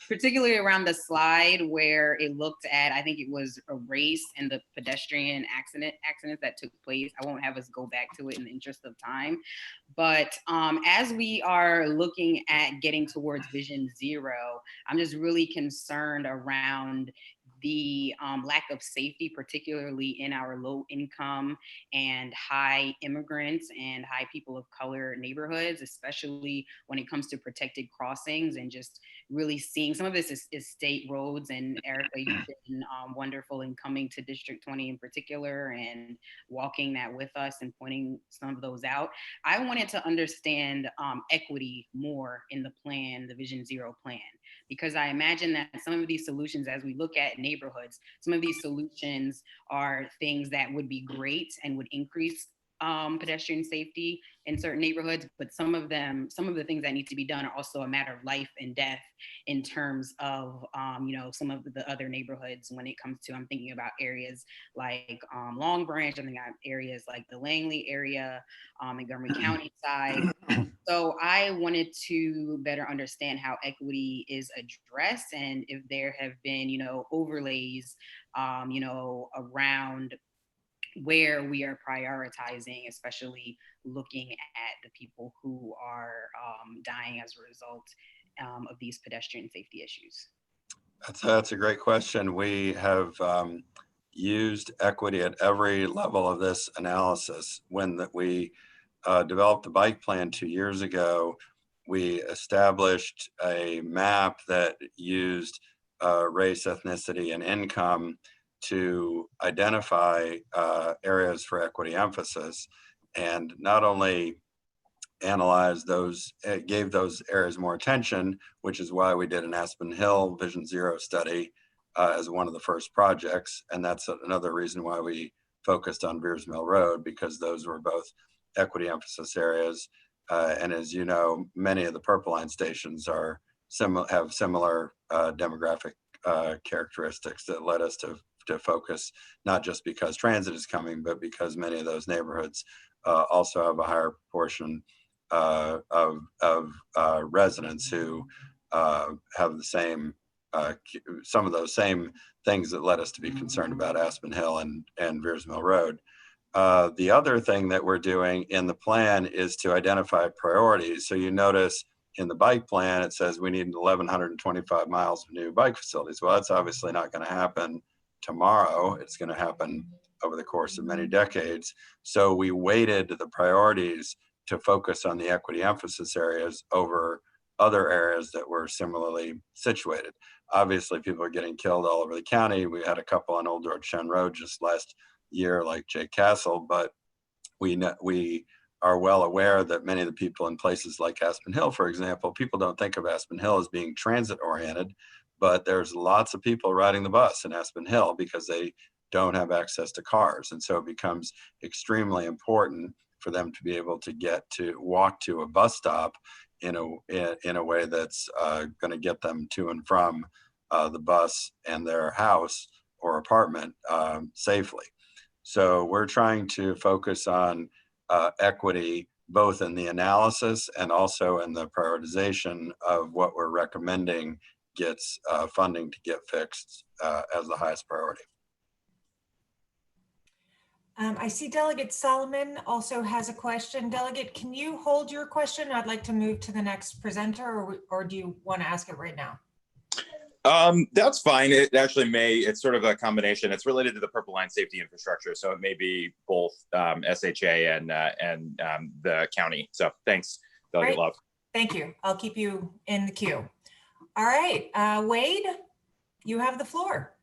particularly around the slide where it looked at, I think it was a race and the pedestrian accidents that took place. I won't have us go back to it in the interest of time. But as we are looking at getting towards Vision Zero, I'm just really concerned around the lack of safety, particularly in our low income and high immigrants and high people of color neighborhoods, especially when it comes to protected crossings and just really seeing some of this is state roads. And Erica, you've been wonderful in coming to District 20 in particular and walking that with us and pointing some of those out. I wanted to understand equity more in the plan, the Vision Zero plan, because I imagine that some of these solutions, as we look at neighborhoods, some of these solutions are things that would be great and would increase pedestrian safety in certain neighborhoods, but some of the things that need to be done are also a matter of life and death in terms of, some of the other neighborhoods when it comes to, I'm thinking about areas like Long Branch, I'm thinking about areas like the Langley area, Montgomery County side. So I wanted to better understand how equity is addressed and if there have been, overlays, around where we are prioritizing, especially looking at the people who are dying as a result of these pedestrian safety issues. That's a great question. We have used equity at every level of this analysis. When we developed the bike plan 2 years ago, we established a map that used race, ethnicity, and income to identify areas for equity emphasis, and not only analyze those, it gave those areas more attention, which is why we did an Aspen Hill Vision Zero study as one of the first projects. And that's another reason why we focused on Beers Mill Road, because those were both equity emphasis areas. And as you know, many of the Purple Line stations have similar demographic characteristics that led us to focus, not just because transit is coming, but because many of those neighborhoods also have a higher proportion of residents who have the same, some of those same things that led us to be concerned about Aspen Hill and Beers Mill Road. The other thing that we're doing in the plan is to identify priorities. So you notice in the bike plan, it says we need 1,125 miles of new bike facilities. Well, that's obviously not going to happen tomorrow. It's going to happen over the course of many decades. So we weighted the priorities to focus on the equity emphasis areas over other areas that were similarly situated. Obviously, people are getting killed all over the county. We had a couple on Old George Chen Road just last year, like Jake Castle, but we are well aware that many of the people in places like Aspen Hill, for example, people don't think of Aspen Hill as being transit oriented, but there's lots of people riding the bus in Aspen Hill because they don't have access to cars. And so it becomes extremely important for them to be able to walk to a bus stop in a way that's going to get them to and from the bus and their house or apartment safely. So we're trying to focus on equity, both in the analysis and also in the prioritization of what we're recommending gets funding to get fixed as the highest priority. I see Delegate Solomon also has a question. Delegate, can you hold your question? I'd like to move to the next presenter, or do you want to ask it right now? That's fine. It actually it's sort of a combination. It's related to the Purple Line safety infrastructure. So it may be both SHA and the county. So thanks, Delegate Love. Thank you. I'll keep you in the queue. All right, Wade, you have the floor.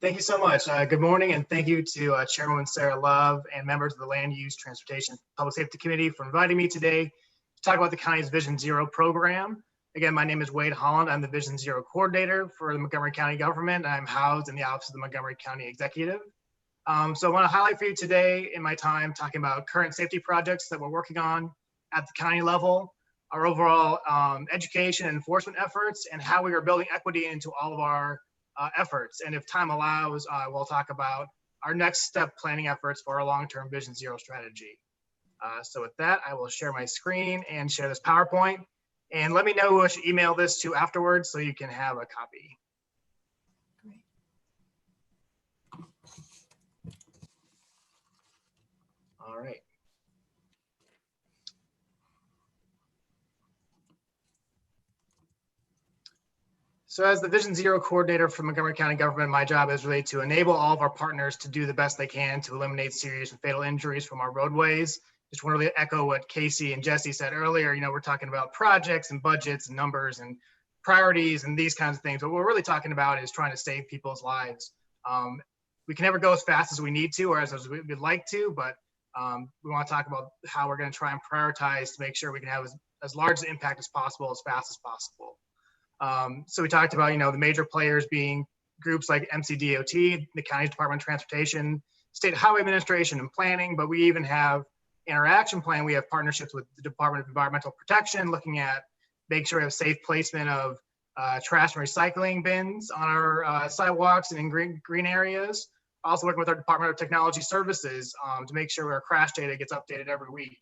Thank you so much. Good morning, and thank you to Chairwoman Sarah Love and members of the Land Use, Transportation, Public Safety Committee for inviting me today to talk about the county's Vision Zero program. Again, my name is Wade Holland. I'm the Vision Zero coordinator for the Montgomery County government, and I'm housed in the office of the Montgomery County Executive. So I want to highlight for you today in my time talking about current safety projects that we're working on at the county level. our overall education and enforcement efforts, and how we are building equity into all of our efforts. And if time allows, we'll talk about our next step planning efforts for our long-term Vision Zero strategy. So with that, I will share my screen and share this PowerPoint. And let me know who I should email this to afterwards so you can have a copy. Great. All right. So as the Vision Zero coordinator for Montgomery County government, my job is really to enable all of our partners to do the best they can to eliminate serious and fatal injuries from our roadways. Just want to really echo what Casey and Jesse said earlier. You know, we're talking about projects and budgets and numbers and priorities and these kinds of things. But what we're really talking about is trying to save people's lives. We can never go as fast as we need to or as we'd like to, but we want to talk about how we're going to try and prioritize to make sure we can have as large an impact as possible, as fast as possible. So we talked about, you know, the major players being groups like MCDOT, the County's Department of Transportation, State Highway Administration and Planning, but we even have in our action plan, we have partnerships with the Department of Environmental Protection, looking at making sure we have safe placement of trash and recycling bins on our sidewalks and in green areas. Also working with our Department of Technology Services to make sure our crash data gets updated every week.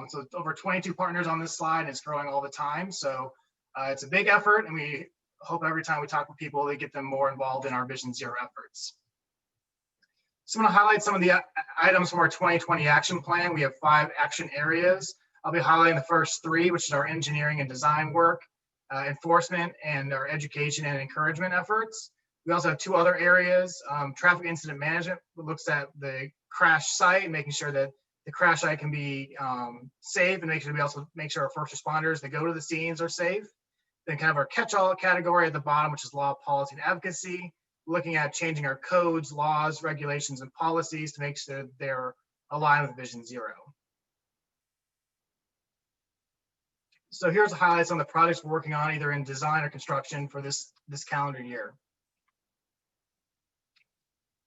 So it's over 22 partners on this slide. It's growing all the time. So it's a big effort, and we hope every time we talk with people, they get them more involved in our Vision Zero efforts. So I'm going to highlight some of the items from our 2020 action plan. We have 5 action areas. I'll be highlighting the first 3, which is our engineering and design work, enforcement, and our education and encouragement efforts. We also have 2 other areas. Traffic incident management looks at the crash site and making sure that the crash site can be safe, and make sure we also make sure our first responders that go to the scenes are safe. Then kind of our catch-all category at the bottom, which is law, policy, and advocacy, looking at changing our codes, laws, regulations, and policies to make sure they're aligned with Vision Zero. So here's the highlights on the projects we're working on, either in design or construction for this calendar year.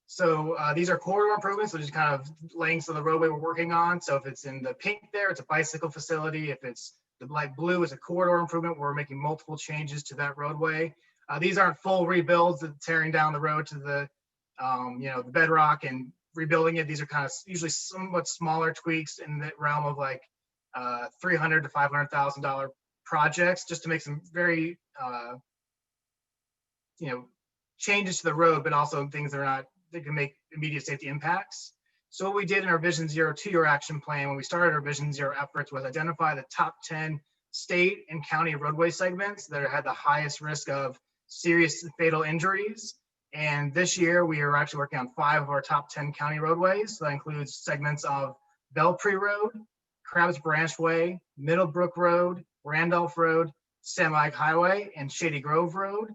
So these are corridor improvements, which is kind of lengths of the roadway we're working on. So if it's in the pink there, it's a bicycle facility. If it's the light blue, is a corridor improvement. We're making multiple changes to that roadway. These aren't full rebuilds of tearing down the road to the, you know, the bedrock and rebuilding it. These are kind of usually somewhat smaller tweaks in the realm of like $300,000 to $500,000 projects, just to make some very, you know, changes to the road, but also things that are not, that can make immediate safety impacts. So what we did in our Vision Zero 2-year action plan when we started our Vision Zero efforts was identify the top 10 state and county roadway segments that had the highest risk of serious fatal injuries. And this year we are actually working on 5 of our top 10 county roadways. So that includes segments of Belpre Road, Crabs Branch Way, Middlebrook Road, Randolph Road, Sam Lake Highway, and Shady Grove Road.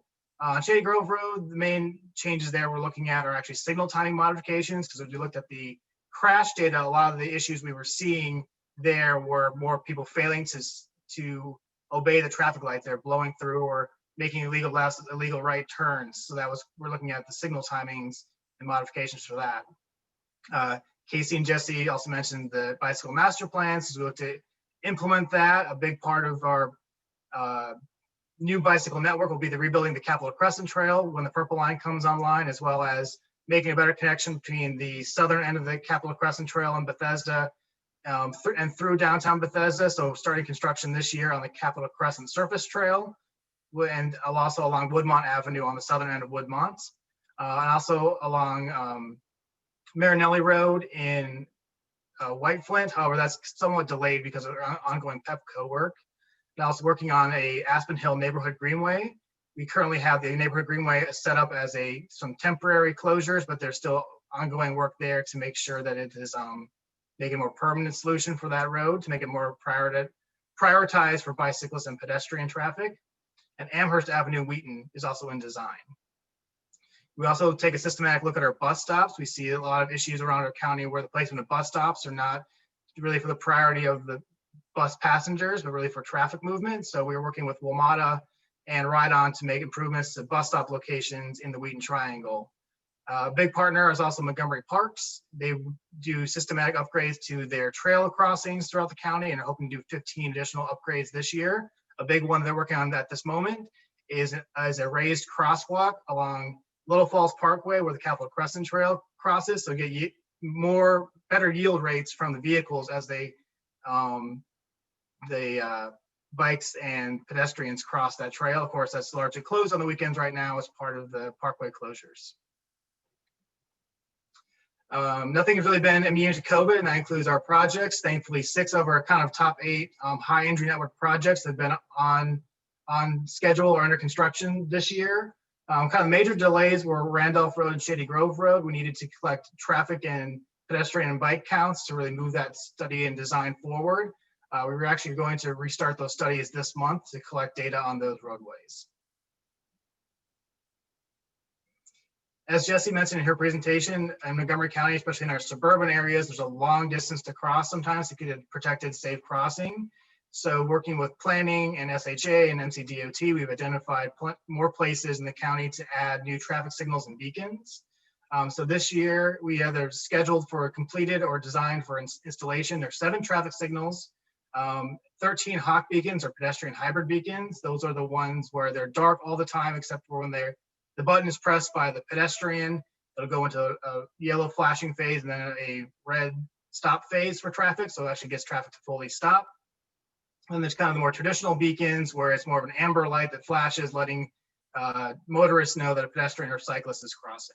Shady Grove Road, the main changes there we're looking at are actually signal timing modifications, because if you looked at the crash data, a lot of the issues we were seeing there were more people failing to obey the traffic light. They're blowing through or making illegal left, illegal right turns. So that was, we're looking at the signal timings and modifications for that. Casey and Jesse also mentioned the bicycle master plans. So we look to implement that. A big part of our new bicycle network will be the rebuilding the Capitol Crescent Trail when the Purple Line comes online, as well as making a better connection between the southern end of the Capitol Crescent Trail and Bethesda and through downtown Bethesda. So starting construction this year on the Capitol Crescent Surface Trail, and also along Woodmont Avenue on the southern end of Woodmont, and also along Marinelli Road in White Flint. However, that's somewhat delayed because of ongoing PEPCO work. And also working on a Aspen Hill neighborhood greenway. We currently have the neighborhood greenway set up as some temporary closures, but there's still ongoing work there to make sure that it is making a more permanent solution for that road, to make it more prioritized for bicyclists and pedestrian traffic. And Amherst Avenue Wheaton is also in design. We also take a systematic look at our bus stops. We see a lot of issues around our county where the placement of bus stops are not really for the priority of the bus passengers, but really for traffic movement. So we're working with WMATA and Ride On to make improvements to bus stop locations in the Wheaton Triangle. A big partner is also Montgomery Parks. They do systematic upgrades to their trail crossings throughout the county and are hoping to do 15 additional upgrades this year. A big one they're working on at this moment is a raised crosswalk along Little Falls Parkway where the Capitol Crescent Trail crosses. So get better yield rates from the vehicles as bikes and pedestrians cross that trail. Of course, that's largely closed on the weekends right now as part of the parkway closures. Nothing has really been immune to COVID, and that includes our projects. Thankfully, 6 of our kind of top 8 high injury network projects have been on schedule or under construction this year. Kind of major delays were Randolph Road and Shady Grove Road. We needed to collect traffic and pedestrian and bike counts to really move that study and design forward. We were actually going to restart those studies this month to collect data on those roadways. As Jessie mentioned in her presentation, in Montgomery County, especially in our suburban areas, there's a long distance to cross sometimes to get a protected, safe crossing. So working with planning and SHA and MCDOT, we've identified more places in the county to add new traffic signals and beacons. So this year, we either scheduled for completed or designed for installation. There's 7 traffic signals, 13 hawk beacons or pedestrian hybrid beacons. Those are the ones where they're dark all the time, except for when the button is pressed by the pedestrian. It'll go into a yellow flashing phase and then a red stop phase for traffic. So it actually gets traffic to fully stop. And there's kind of the more traditional beacons where it's more of an amber light that flashes, letting motorists know that a pedestrian or cyclist is crossing.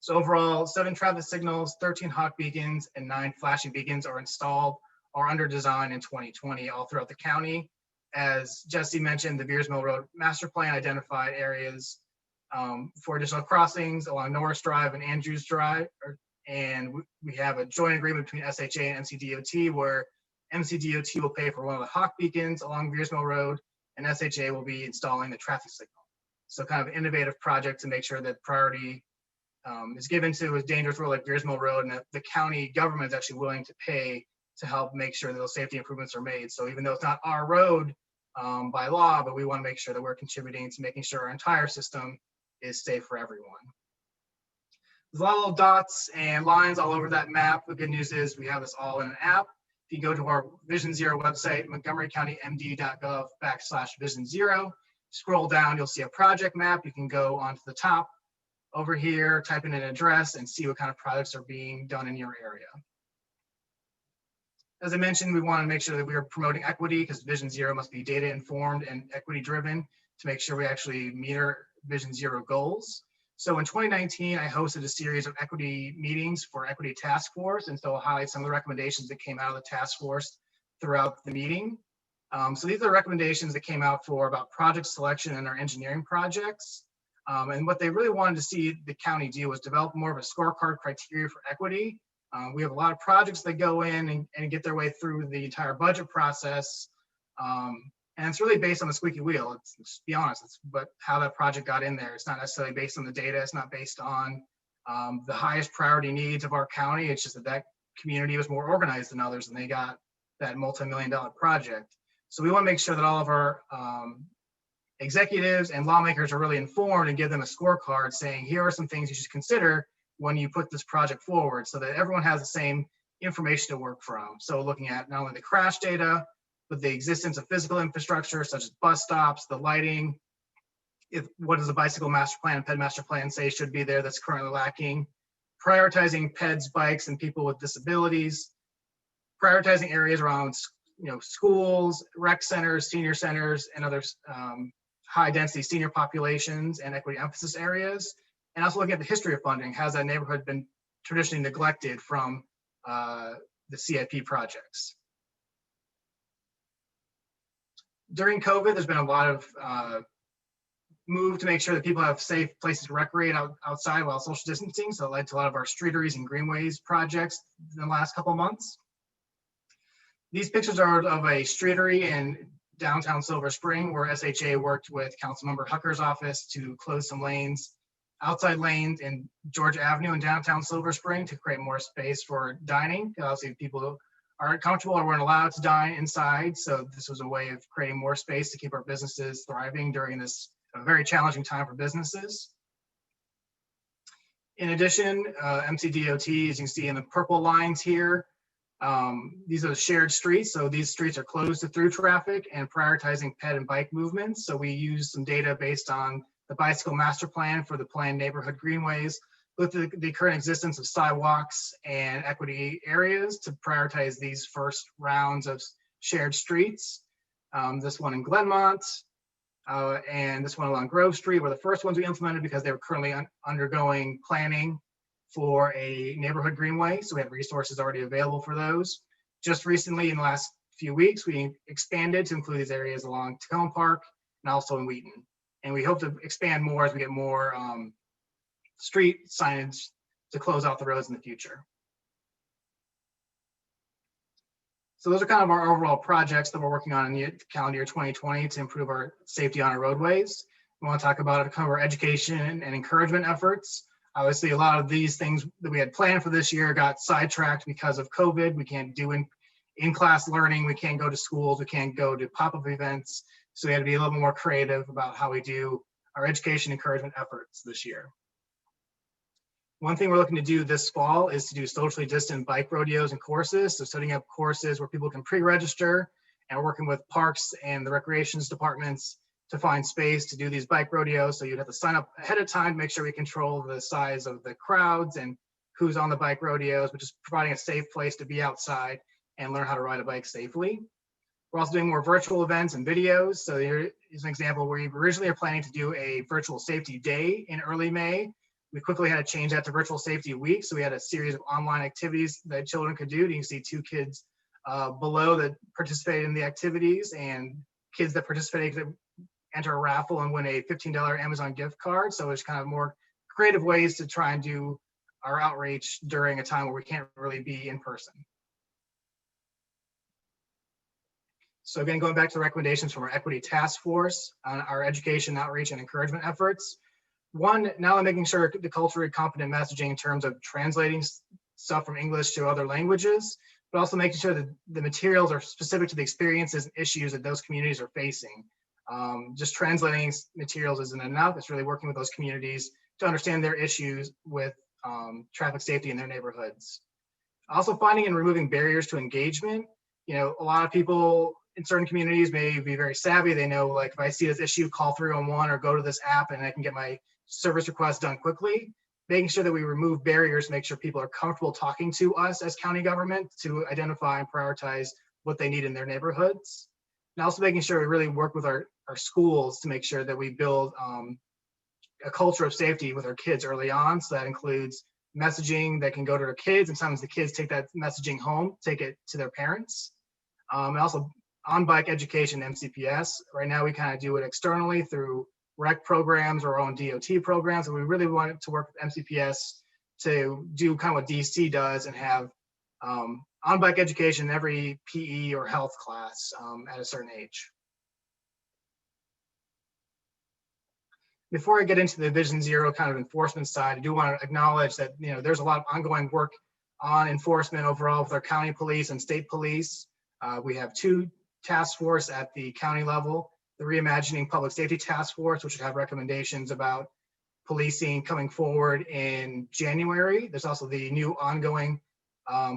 So overall, 7 traffic signals, 13 hawk beacons, and 9 flashing beacons are installed or under design in 2020 all throughout the county. As Jesse mentioned, the Beers Mill Road Master Plan identified areas for additional crossings along Norris Drive and Andrews Drive. And we have a joint agreement between SHA and MCDOT where MCDOT will pay for one of the hawk beacons along Beers Mill Road and SHA will be installing the traffic signal. So kind of an innovative project to make sure that priority is given to a dangerous road like Beers Mill Road, and that the county government is actually willing to pay to help make sure that those safety improvements are made. So even though it's not our road by law, but we want to make sure that we're contributing to making sure our entire system is safe for everyone. There's a lot of little dots and lines all over that map. The good news is we have this all in an app. If you go to our Vision Zero website, montgomerycountymd.gov/Vision Zero, scroll down, you'll see a project map. You can go onto the top over here, type in an address and see what kind of projects are being done in your area. As I mentioned, we want to make sure that we are promoting equity because Vision Zero must be data informed and equity driven to make sure we actually meet our Vision Zero goals. So in 2019, I hosted a series of equity meetings for Equity Task Force, and so I'll highlight some of the recommendations that came out of the task force throughout the meeting. So these are the recommendations that came out for about project selection and our engineering projects. And what they really wanted to see the county do was develop more of a scorecard criteria for equity. We have a lot of projects that go in and get their way through the entire budget process. And it's really based on the squeaky wheel. Let's be honest, but how that project got in there. It's not necessarily based on the data. It's not based on the highest priority needs of our county. It's just that that community was more organized than others and they got that multi-million-dollar project. So we want to make sure that all of our executives and lawmakers are really informed and give them a scorecard saying, here are some things you should consider when you put this project forward so that everyone has the same information to work from. So looking at not only the crash data, but the existence of physical infrastructure such as bus stops, the lighting, what does the bicycle master plan and ped master plan say should be there that's currently lacking, prioritizing peds, bikes, and people with disabilities, prioritizing areas around schools, rec centers, senior centers, and other high density senior populations and equity emphasis areas, and also looking at the history of funding. Has that neighborhood been traditionally neglected from the CIP projects? During COVID, there's been a lot of move to make sure that people have safe places to recreate outside while social distancing. So it led to a lot of our streeteries and greenways projects in the last couple of months. These pictures are of a streetery in downtown Silver Spring where SHA worked with Councilmember Hucker's office to close some lanes, outside lanes in George Avenue in downtown Silver Spring to create more space for dining. Obviously, people aren't comfortable or weren't allowed to dine inside. So this was a way of creating more space to keep our businesses thriving during this very challenging time for businesses. In addition, MCDOT, as you can see in the purple lines here, these are the shared streets. So these streets are closed to through traffic and prioritizing ped and bike movements. So we use some data based on the bicycle master plan for the planned neighborhood greenways, with the current existence of sidewalks and equity areas to prioritize these first rounds of shared streets. This one in Glenmont, and this one along Grove Street were the first ones we implemented because they were currently undergoing planning for a neighborhood greenway. So we have resources already available for those. Just recently, in the last few weeks, we expanded to include these areas along Tacoma Park and also in Wheaton. And we hope to expand more as we get more street signage to close off the roads in the future. So those are kind of our overall projects that we're working on in the calendar year 2020 to improve our safety on our roadways. We want to talk about kind of our education and encouragement efforts. Obviously, a lot of these things that we had planned for this year got sidetracked because of COVID. We can't do in-class learning. We can't go to schools. We can't go to pop-up events. So we had to be a little more creative about how we do our education encouragement efforts this year. One thing we're looking to do this fall is to do socially distant bike rodeos and courses. So setting up courses where people can pre-register, and working with parks and the recreations departments to find space to do these bike rodeos. So you'd have to sign up ahead of time to make sure we control the size of the crowds and who's on the bike rodeos, but just providing a safe place to be outside and learn how to ride a bike safely. We're also doing more virtual events and videos. So here is an example where we originally are planning to do a virtual safety day in early May. We quickly had to change that to virtual safety week. So we had a series of online activities that children could do. You can see two kids below that participated in the activities, and kids that participated could enter a raffle and win a $15 Amazon gift card. So it's kind of more creative ways to try and do our outreach during a time where we can't really be in person. So again, going back to the recommendations from our equity task force on our education, outreach, and encouragement efforts. One, now I'm making sure the culturally competent messaging in terms of translating stuff from English to other languages, but also making sure that the materials are specific to the experiences and issues that those communities are facing. Just translating materials isn't enough. It's really working with those communities to understand their issues with traffic safety in their neighborhoods. Also finding and removing barriers to engagement. You know, a lot of people in certain communities may be very savvy. They know, like, if I see this issue, call 311 or go to this app and I can get my service request done quickly. Making sure that we remove barriers to make sure people are comfortable talking to us as county government to identify and prioritize what they need in their neighborhoods. And also making sure we really work with our schools to make sure that we build a culture of safety with our kids early on. So that includes messaging that can go to their kids, and sometimes the kids take that messaging home, take it to their parents. And also on-bike education, MCPS. Right now we kind of do it externally through rec programs or our own DOT programs, and we really want to work with MCPS to do kind of what DC does and have on-bike education in every PE or health class at a certain age. Before I get into the Vision Zero kind of enforcement side, I do want to acknowledge that, you know, there's a lot of ongoing work on enforcement overall with our county police and state police. We have two task force at the county level, the Reimagining Public Safety Task Force, which would have recommendations about policing coming forward in January. There's also the new ongoing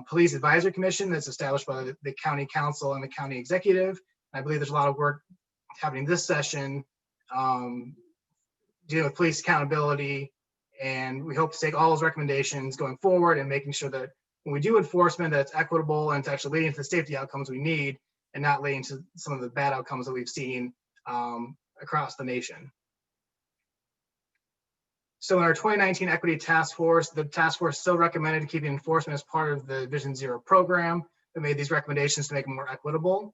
Police Advisory Commission that's established by the county council and the county executive. I believe there's a lot of work happening this session dealing with police accountability, and we hope to take all those recommendations going forward and making sure that when we do enforcement, that it's equitable and it's actually leading to the safety outcomes we need and not leading to some of the bad outcomes that we've seen across the nation. So in our 2019 Equity Task Force, the task force still recommended keeping enforcement as part of the Vision Zero program, but made these recommendations to make them more equitable.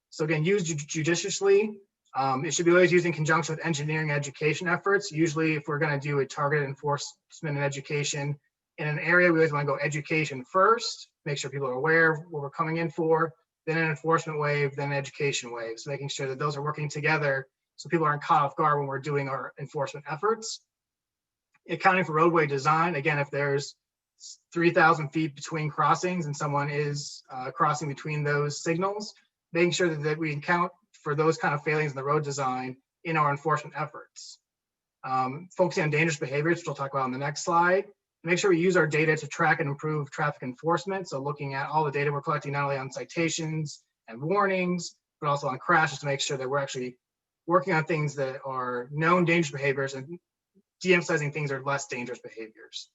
So again, used judiciously. It should be always used in conjunction with engineering education efforts. Usually if we're going to do a targeted enforcement and education in an area, we always want to go education first, make sure people are aware of what we're coming in for, then an enforcement wave, then an education wave. So making sure that those are working together so people aren't caught off guard when we're doing our enforcement efforts. Accounting for roadway design, again, if there's 3,000 feet between crossings and someone is crossing between those signals, making sure that we account for those kind of failings in the road design in our enforcement efforts. focusing on dangerous behaviors, which we'll talk about on the next slide. Make sure we use our data to track and improve traffic enforcement. So looking at all the data we're collecting, not only on citations and warnings, but also on crashes, to make sure that we're actually working on things that are known dangerous behaviors and de-emphasizing things that are less dangerous behaviors.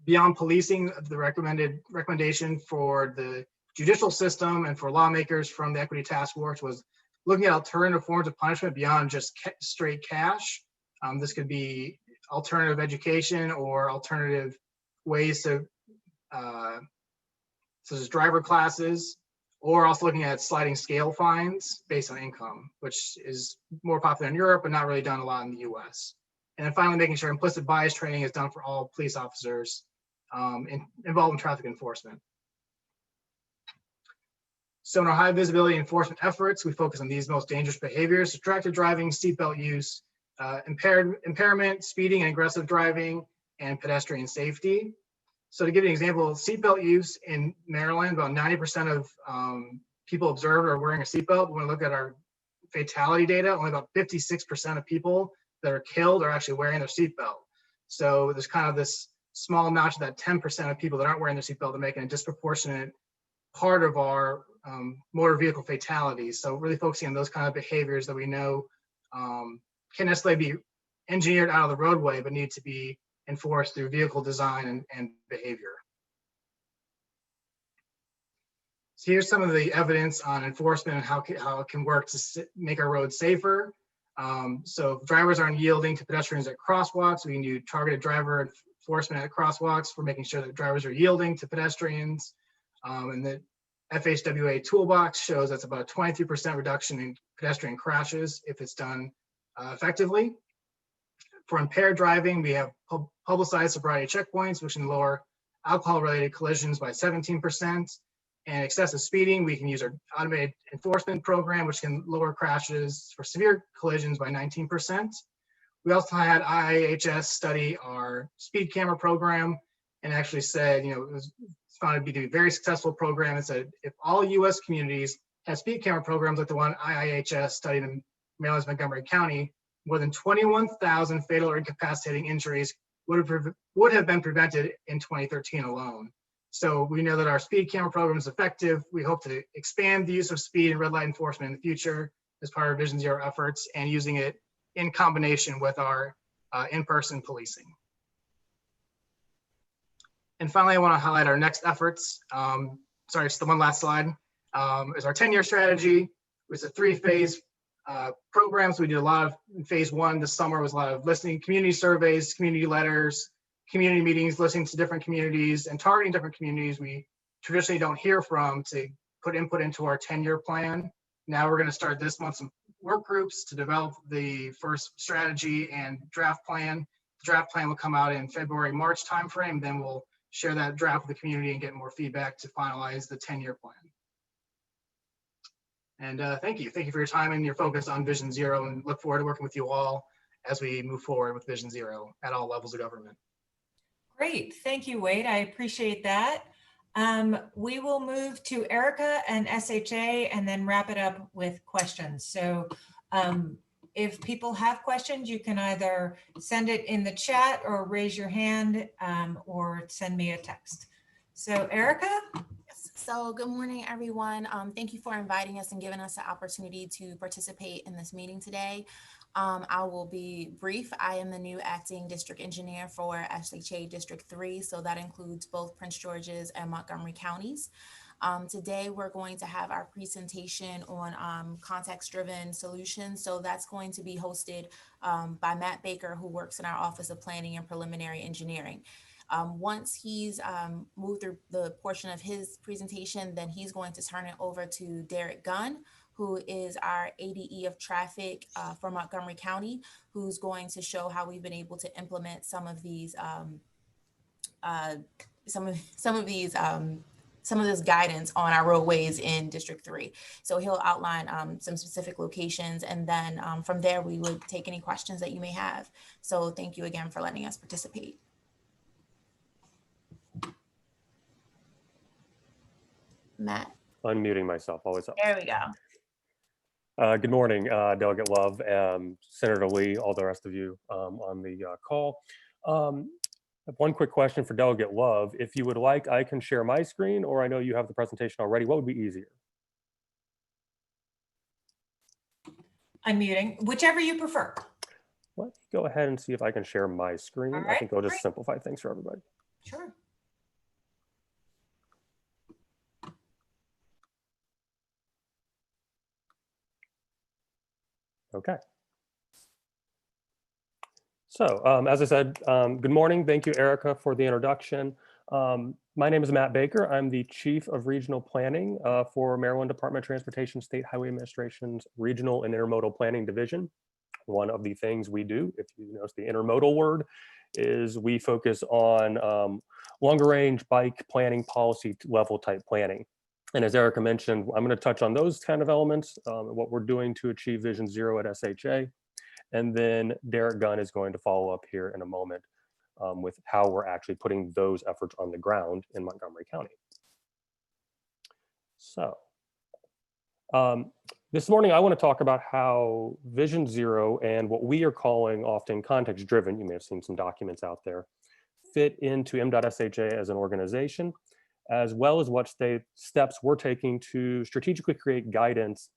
Beyond policing, the recommendation for the judicial system and for lawmakers from the Equity Task Force was looking at alternative forms of punishment beyond just straight cash. This could be alternative education or alternative ways to, such as driver classes, or also looking at sliding scale fines based on income, which is more popular in Europe, but not really done a lot in the US. And then finally, making sure implicit bias training is done for all police officers involved in traffic enforcement. So in our high visibility enforcement efforts, we focus on these most dangerous behaviors: distracted driving, seatbelt use, impairment, speeding and aggressive driving, and pedestrian safety. So to give you an example, seatbelt use in Maryland, about 90% of people observed are wearing a seatbelt. When we look at our fatality data, only about 56% of people that are killed are actually wearing their seatbelt. So there's kind of this small notch, that 10% of people that aren't wearing their seatbelt are making a disproportionate part of our motor vehicle fatalities. So really focusing on those kind of behaviors that we know can necessarily be engineered out of the roadway, but need to be enforced through vehicle design and behavior. So here's some of the evidence on enforcement and how it can work to make our roads safer. So if drivers aren't yielding to pedestrians at crosswalks, we can do targeted driver enforcement at crosswalks for making sure that drivers are yielding to pedestrians. And the FHWA toolbox shows that's about a 23% reduction in pedestrian crashes if it's done effectively. For impaired driving, we have publicized sobriety checkpoints, which can lower alcohol-related collisions by 17%. And excessive speeding, we can use our automated enforcement program, which can lower crashes for severe collisions by 19%. We also had IIHS study our speed camera program and actually said, it was found to be a very successful program. It said if all US communities had speed camera programs like the one IIHS studied in Maryland's Montgomery County, more than 21,000 fatal or incapacitating injuries would have been prevented in 2013 alone. So we know that our speed camera program is effective. We hope to expand the use of speed and red light enforcement in the future as part of Vision Zero efforts and using it in combination with our in-person policing. And finally, I want to highlight our next efforts. Sorry, just the one last slide. Is our 10-year strategy. It's a 3-phase program. So we did a lot of, in phase 1 this summer was a lot of listening, community surveys, community letters, community meetings, listening to different communities and targeting different communities we traditionally don't hear from to put input into our 10-year plan. Now we're going to start this month some work groups to develop the first strategy and draft plan. The draft plan will come out in February, March timeframe. Then we'll share that draft with the community and get more feedback to finalize the 10-year plan. And thank you for your time and your focus on Vision Zero, and look forward to working with you all as we move forward with Vision Zero at all levels of government. Great, thank you, Wade. I appreciate that. We will move to Erica and SHA and then wrap it up with questions. So if people have questions, you can either send it in the chat or raise your hand or send me a text. So Erica? So good morning, everyone. Thank you for inviting us and giving us the opportunity to participate in this meeting today. I will be brief. I am the new acting district engineer for SHA District 3, so that includes both Prince George's and Montgomery counties. Today, we're going to have our presentation on context-driven solutions. So that's going to be hosted by Matt Baker, who works in our Office of Planning and Preliminary Engineering. Once he's moved through the portion of his presentation, then he's going to turn it over to Derek Gunn, who is our ADE of traffic for Montgomery County, who's going to show how we've been able to implement some of these some of this guidance on our roadways in District 3. So he'll outline some specific locations, and then from there we would take any questions that you may have. So thank you again for letting us participate. Matt. Unmuting myself, always up. There we go. Good morning, Delegate Love, Senator Lee, all the rest of you on the call. I have one quick question for Delegate Love. If you would like, I can share my screen, or I know you have the presentation already. What would be easier? Unmuting, whichever you prefer. Let's go ahead and see if I can share my screen. All I right, think it'll just great. simplify things for everybody. Sure. Okay. So as I said, good morning. Thank you, Erica, for the introduction. My name is Matt Baker. I'm the Chief of Regional Planning for Maryland Department of Transportation State Highway Administration's Regional and Intermodal Planning Division. One of the things we do, if you notice the intermodal word, is we focus on longer range bike planning, policy level type planning. And as Erica mentioned, I'm going to touch on those kind of elements, what we're doing to achieve Vision Zero at SHA. And then Derek Gunn is going to follow up here in a moment with how we're actually putting those efforts on the ground in Montgomery County. So this morning, I want to talk about how Vision Zero and what we are calling often context driven, you may have seen some documents out there, fit into M.SHA as an organization, as well as what steps we're taking to strategically create guidance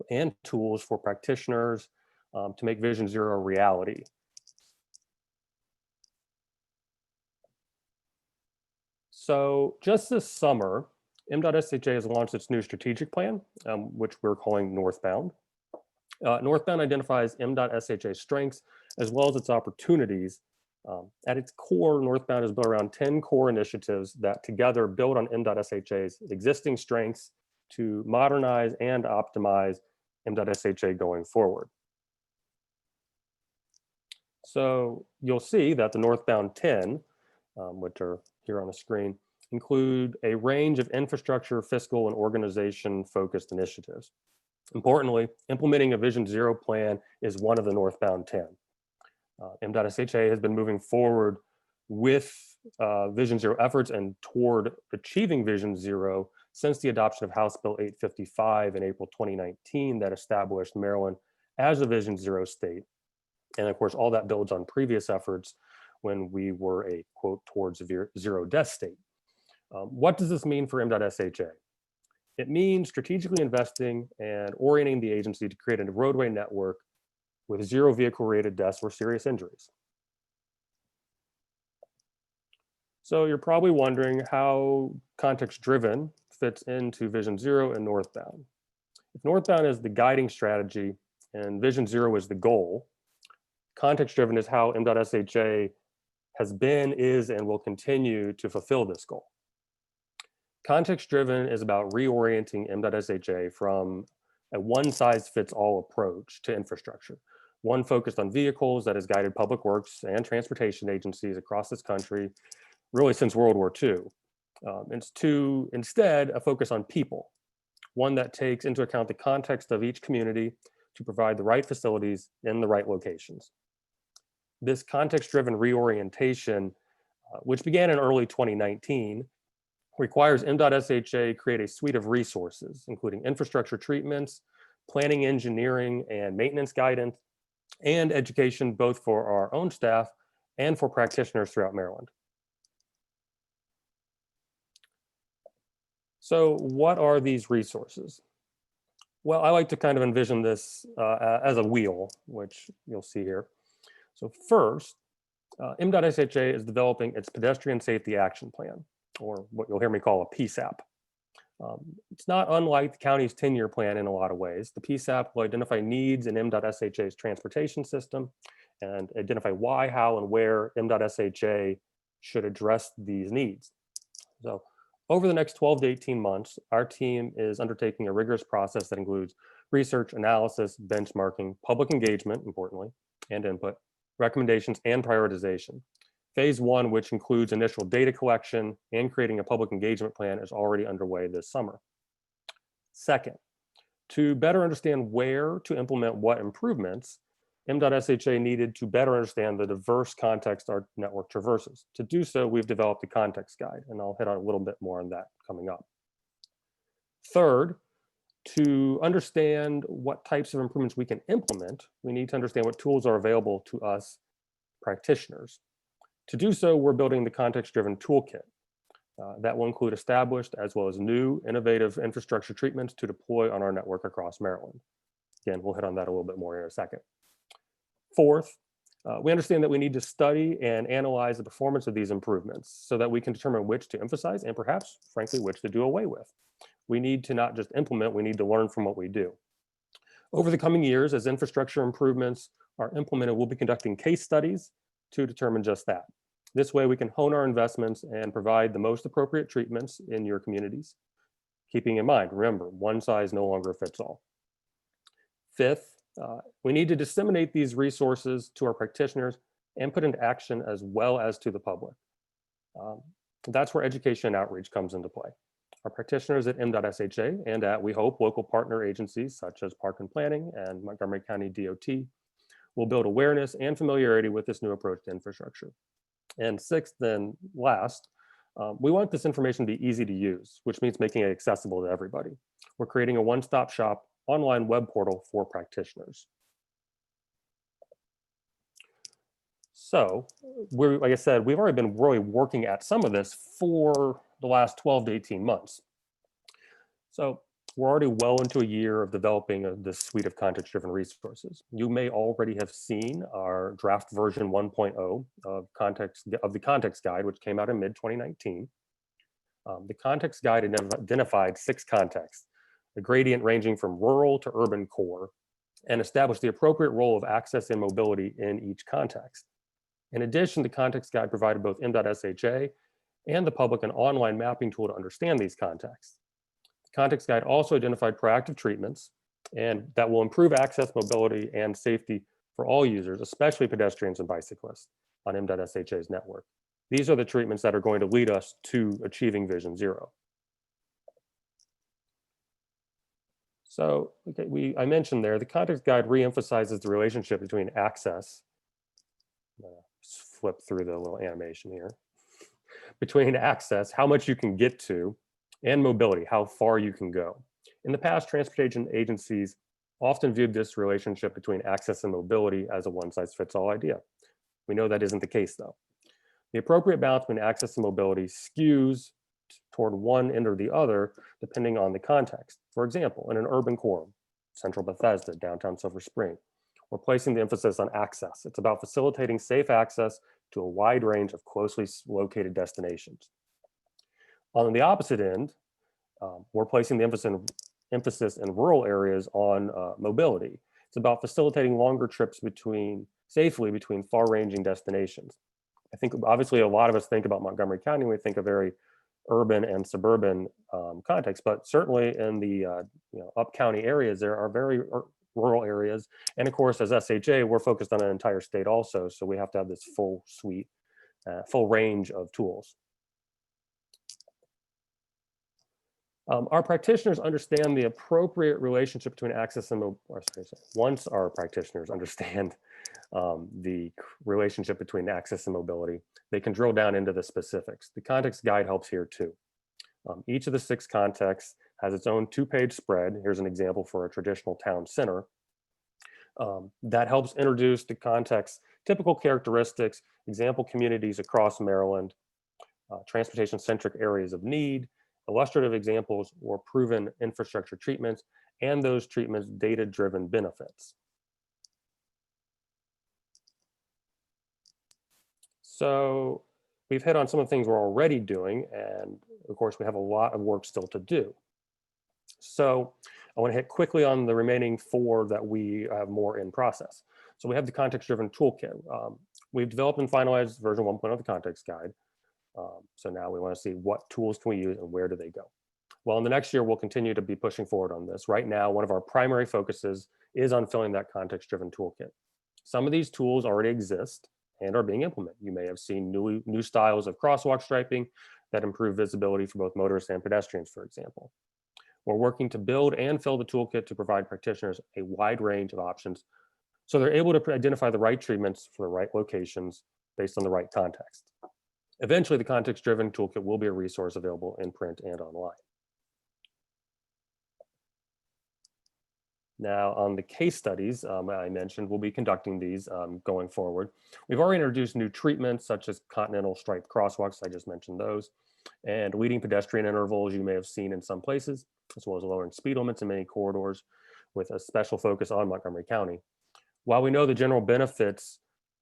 and tools for practitioners to make Vision Zero a reality. So just this summer, M.SHA has launched its new strategic plan, which we're calling Northbound. Northbound identifies M.SHA's strengths as well as its opportunities. At its core, Northbound is built around 10 core initiatives that together build on M.SHA's existing strengths to modernize and optimize M.SHA going forward. So you'll see that the Northbound 10, which are here on the screen, include a range of infrastructure, fiscal, and organization-focused initiatives. Importantly, implementing a Vision Zero plan is one of the Northbound 10. M.SHA has been moving forward with Vision Zero efforts and toward achieving Vision Zero since the adoption of House Bill 855 in April 2019 that established Maryland as a Vision Zero state. And of course, all that builds on previous efforts when we were a, quote, towards zero death state. What does this mean for M.SHA? It means strategically investing and orienting the agency to create a roadway network with zero vehicle-related deaths or serious injuries. So you're probably wondering how context-driven fits into Vision Zero and Northbound. If Northbound is the guiding strategy and Vision Zero is the goal, context-driven is how M.SHA has been, is, and will continue to fulfill this goal. Context-driven is about reorienting M.SHA from a one-size-fits-all approach to infrastructure, one focused on vehicles that has guided public works and transportation agencies across this country, really since World War II. It's to, instead, a focus on people, one that takes into account the context of each community to provide the right facilities in the right locations. This context-driven reorientation, which began in early 2019, requires M.SHA create a suite of resources, including infrastructure treatments, planning, engineering, and maintenance guidance, and education both for our own staff and for practitioners throughout Maryland. So what are these resources? Well, I like to kind of envision this as a wheel, which you'll see here. So first, M.SHA is developing its Pedestrian Safety Action Plan, or what you'll hear me call a PSAP. It's not unlike the county's 10-year plan in a lot of ways. The PSAP will identify needs in M.SHA's transportation system and identify why, how, and where M.SHA should address these needs. So over the next 12 to 18 months, our team is undertaking a rigorous process that includes research, analysis, benchmarking, public engagement, importantly, and input, recommendations, and prioritization. Phase one, which includes initial data collection and creating a public engagement plan, is already underway this summer. Second, to better understand where to implement what improvements, M.SHA needed to better understand the diverse context our network traverses. To do so, we've developed a context guide, and I'll hit on a little bit more on that coming up. Third, To understand what types of improvements we can implement, we need to understand what tools are available to us practitioners. To do so, we're building the context-driven toolkit. That will include established as well as new innovative infrastructure treatments to deploy on our network across Maryland. Again, we'll hit on that a little bit more in a second. Fourth, we understand that we need to study and analyze the performance of these improvements so that we can determine which to emphasize and perhaps, frankly, which to do away with. We need to not just implement, we need to learn from what we do. Over the coming years, as infrastructure improvements are implemented, we'll be conducting case studies to determine just that. This way we can hone our investments and provide the most appropriate treatments in your communities. Keeping in mind, remember, one size no longer fits all. Fifth, we need to disseminate these resources to our practitioners and put into action as well as to the public. That's where education and outreach comes into play. Our practitioners at M.SHA and at, we hope, local partner agencies such as Park and Planning and Montgomery County DOT will build awareness and familiarity with this new approach to infrastructure. And sixth and last, we want this information to be easy to use, which means making it accessible to everybody. We're creating a one-stop shop online web portal for practitioners. So, like I said, we've already been really working at some of this for the last 12 to 18 months. So we're already well into a year of developing this suite of context-driven resources. You may already have seen our draft version 1.0 of the context guide, which came out in mid-2019. The context guide identified 6 contexts, the gradient ranging from rural to urban core, and established the appropriate role of access and mobility in each context. In addition, the context guide provided both M.SHA and the public an online mapping tool to understand these contexts. The context guide also identified proactive treatments and that will improve access, mobility, and safety for all users, especially pedestrians and bicyclists on M.SHA's network. These are the treatments that are going to lead us to achieving Vision Zero. So, okay, I mentioned there, the context guide reemphasizes the relationship between access, flip through the little animation here, between access, how much you can get to, and mobility, how far you can go. In the past, transportation agencies often viewed this relationship between access and mobility as a one-size-fits-all idea. We know that isn't the case, though. The appropriate balance between access and mobility skews toward one end or the other, depending on the context. For example, in an urban core, Central Bethesda, downtown Silver Spring, we're placing the emphasis on access. It's about facilitating safe access to a wide range of closely located destinations. On the opposite end, we're placing the emphasis in rural areas on mobility. It's about facilitating longer trips safely between far-ranging destinations. I think obviously a lot of us think about Montgomery County, we think a very urban and suburban context, but certainly in the up-county areas, there are very rural areas. And of course, as SHA, we're focused on an entire state also, so we have to have this full suite, full range of tools. Our practitioners understand the appropriate relationship between access and once our practitioners understand the relationship between access and mobility, they can drill down into the specifics. The context guide helps here too. Each of the 6 contexts has its own 2-page spread. Here's an example for a traditional town center that helps introduce the context's typical characteristics, example communities across Maryland, transportation-centric areas of need, illustrative examples or proven infrastructure treatments, and those treatments' data-driven benefits. So we've hit on some of the things we're already doing, and of course we have a lot of work still to do. So I want to hit quickly on the remaining 4 that we have more in process. So we have the context-driven toolkit. We've developed and finalized version 1.0 of the context guide. So now we want to see what tools can we use and where do they go. Well, in the next year, we'll continue to be pushing forward on this. Right now, one of our primary focuses is on filling that context-driven toolkit. Some of these tools already exist and are being implemented. You may have seen new styles of crosswalk striping that improve visibility for both motorists and pedestrians, for example. We're working to build and fill the toolkit to provide practitioners a wide range of options so they're able to identify the right treatments for the right locations based on the right context. Eventually, the context-driven toolkit will be a resource available in print and online. Now, on the case studies I mentioned, we'll be conducting these going forward. We've already introduced new treatments such as continental striped crosswalks. I just mentioned those, and leading pedestrian intervals you may have seen in some places, as well as lowering speed limits in many corridors with a special focus on Montgomery County. While we know the general benefits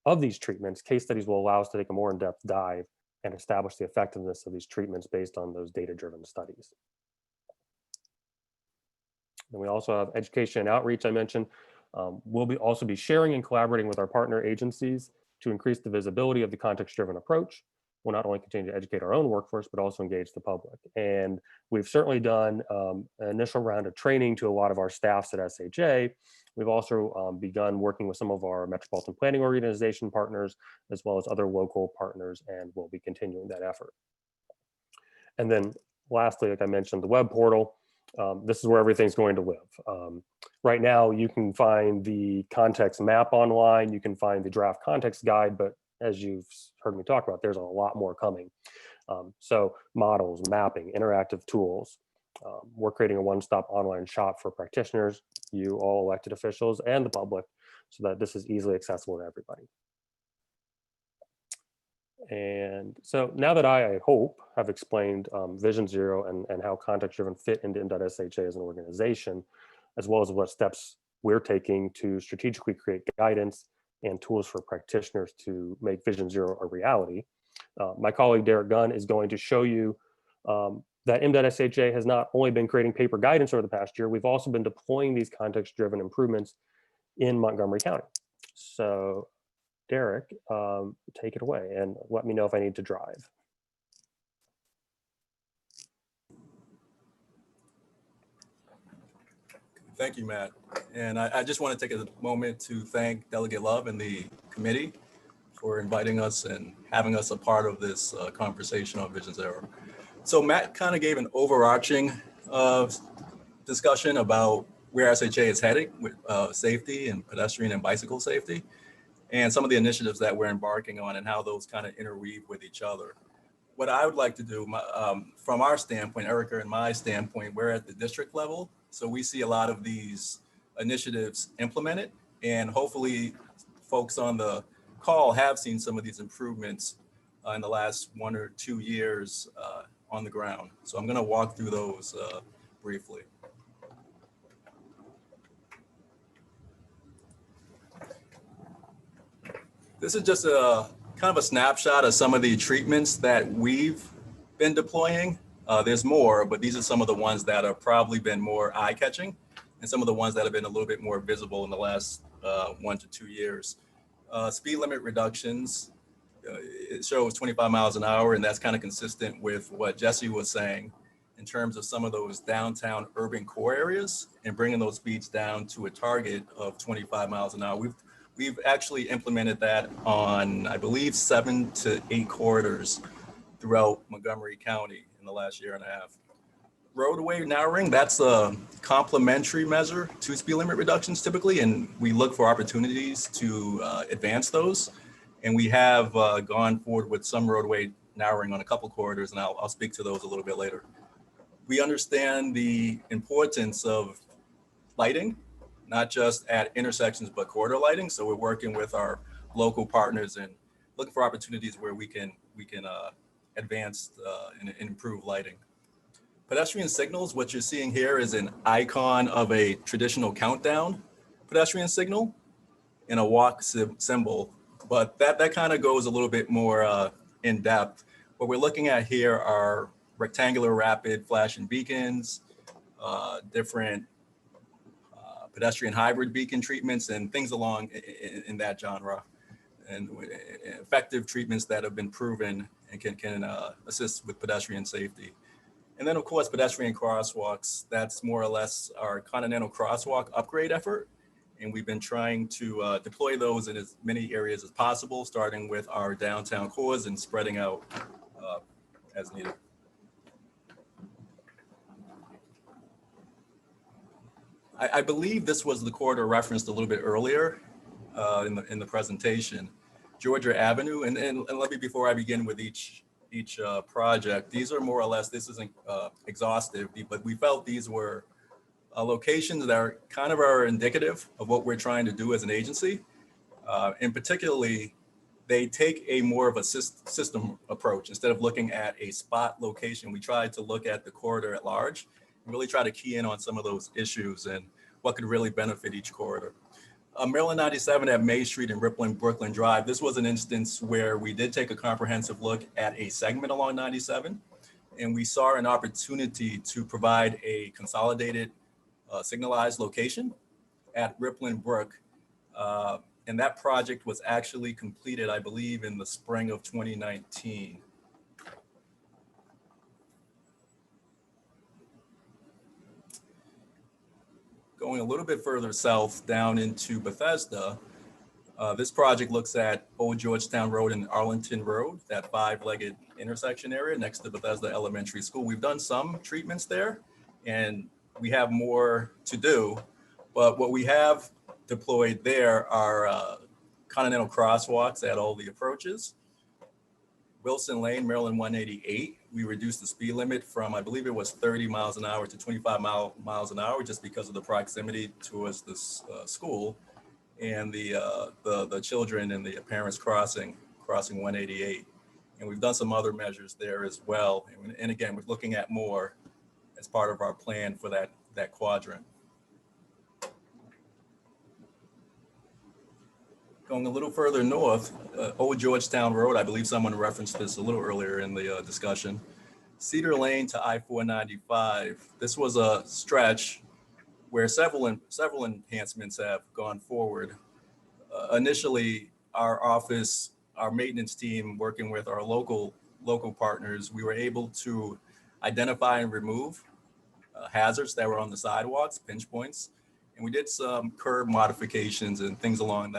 of these treatments, case studies will allow us to take a more in-depth dive and establish the effectiveness of these treatments based on those data-driven studies. And we also have education and outreach I mentioned. We'll also be sharing and collaborating with our partner agencies to increase the visibility of the context-driven approach. We'll not only continue to educate our own workforce, but also engage the public. And we've certainly done an initial round of training to a lot of our staffs at SHA. We've also begun working with some of our metropolitan planning organization partners, as well as other local partners, and we'll be continuing that effort. And then lastly, like I mentioned, the web portal. This is where everything's going to live. Right now, you can find the context map online, you can find the draft context guide, but as you've heard me talk about, there's a lot more coming. So models, mapping, interactive tools. We're creating a one-stop online shop for practitioners, you all elected officials, and the public, so that this is easily accessible to everybody. And so now that I hope have explained Vision Zero and how context-driven fit into M.SHA as an organization, as well as what steps we're taking to strategically create guidance and tools for practitioners to make Vision Zero a reality, my colleague Derek Gunn is going to show you that M.SHA has not only been creating paper guidance over the past year, we've also been deploying these context-driven improvements in Montgomery County. So Derek, take it away and let me know if I need to drive. Thank you, Matt. And I just want to take a moment to thank Delegate Love and the committee for inviting us and having us a part of this conversation on Vision Zero. So Matt kind of gave an overarching discussion about where SHA is heading with safety and pedestrian and bicycle safety, and some of the initiatives that we're embarking on and how those kind of interweave with each other. What I would like to do from our standpoint, Erica and my standpoint, we're at the district level. So we see a lot of these initiatives implemented, and hopefully folks on the call have seen some of these improvements in the last 1 or 2 years on the ground. So I'm gonna walk through those briefly. This is just a kind of a snapshot of some of the treatments that we've been deploying. There's more, but these are some of the ones that have probably been more eye-catching and some of the ones that have been a little bit more visible in the last 1 to 2 years. Speed limit reductions, it shows 25 miles an hour, and that's kind of consistent with what Jesse was saying in terms of some of those downtown urban core areas and bringing those speeds down to a target of 25 miles an hour. We've actually implemented that on, I believe, 7 to 8 corridors throughout Montgomery County in the last 1.5 years. Roadway narrowing, that's a complementary measure to speed limit reductions typically, and we look for opportunities to advance those. And we have gone forward with some roadway narrowing on a couple corridors, and I'll speak to those a little bit later. We understand the importance of lighting, not just at intersections, but corridor lighting. So we're working with our local partners and looking for opportunities where we can advance and improve lighting. Pedestrian signals, what you're seeing here is an icon of a traditional countdown pedestrian signal and a walk symbol, but that kind of goes a little bit more in depth. What we're looking at here are rectangular rapid flashing beacons, different pedestrian hybrid beacon treatments and things along in that genre, and effective treatments that have been proven and can assist with pedestrian safety. And then of course, pedestrian crosswalks, that's more or less our Continental Crosswalk upgrade effort. And we've been trying to deploy those in as many areas as possible, starting with our downtown cores and spreading out as needed. I believe this was the corridor referenced a little bit earlier in the presentation, Georgia Avenue. And let me, before I begin with each project, these are more or less, this isn't exhaustive, but we felt these were locations that are indicative of what we're trying to do as an agency. And particularly, they take a more of a system approach. Instead of looking at a spot location, we tried to look at the corridor at large and really try to key in on some of those issues and what could really benefit each corridor. Maryland 97 at May Street and Ripley Brooklyn Drive. This was an instance where we did take a comprehensive look at a segment along 97, and we saw an opportunity to provide a consolidated signalized location at Ripley Brook. And that project was actually completed, I believe, in the spring of 2019. Going a little bit further south down into Bethesda, this project looks at Old Georgetown Road and Arlington Road, that 5-legged intersection area next to Bethesda Elementary School. We've done some treatments there and we have more to do, but what we have deployed there are continental crosswalks at all the approaches. Wilson Lane, Maryland 188, we reduced the speed limit from, I believe it was 30 miles an hour to 25 miles an hour, just because of the proximity towards this school and the children and the parents crossing 188. And we've done some other measures there as well. And again, we're looking at more as part of our plan for that quadrant. Going a little further north, Old Georgetown Road, I believe someone referenced this a little earlier in the discussion. Cedar Lane to I-495. This was a stretch where several enhancements have gone forward. Initially, our office, our maintenance team, working with our local partners, we were able to identify and remove hazards that were on the sidewalks, pinch points, and we did some curb modifications and things along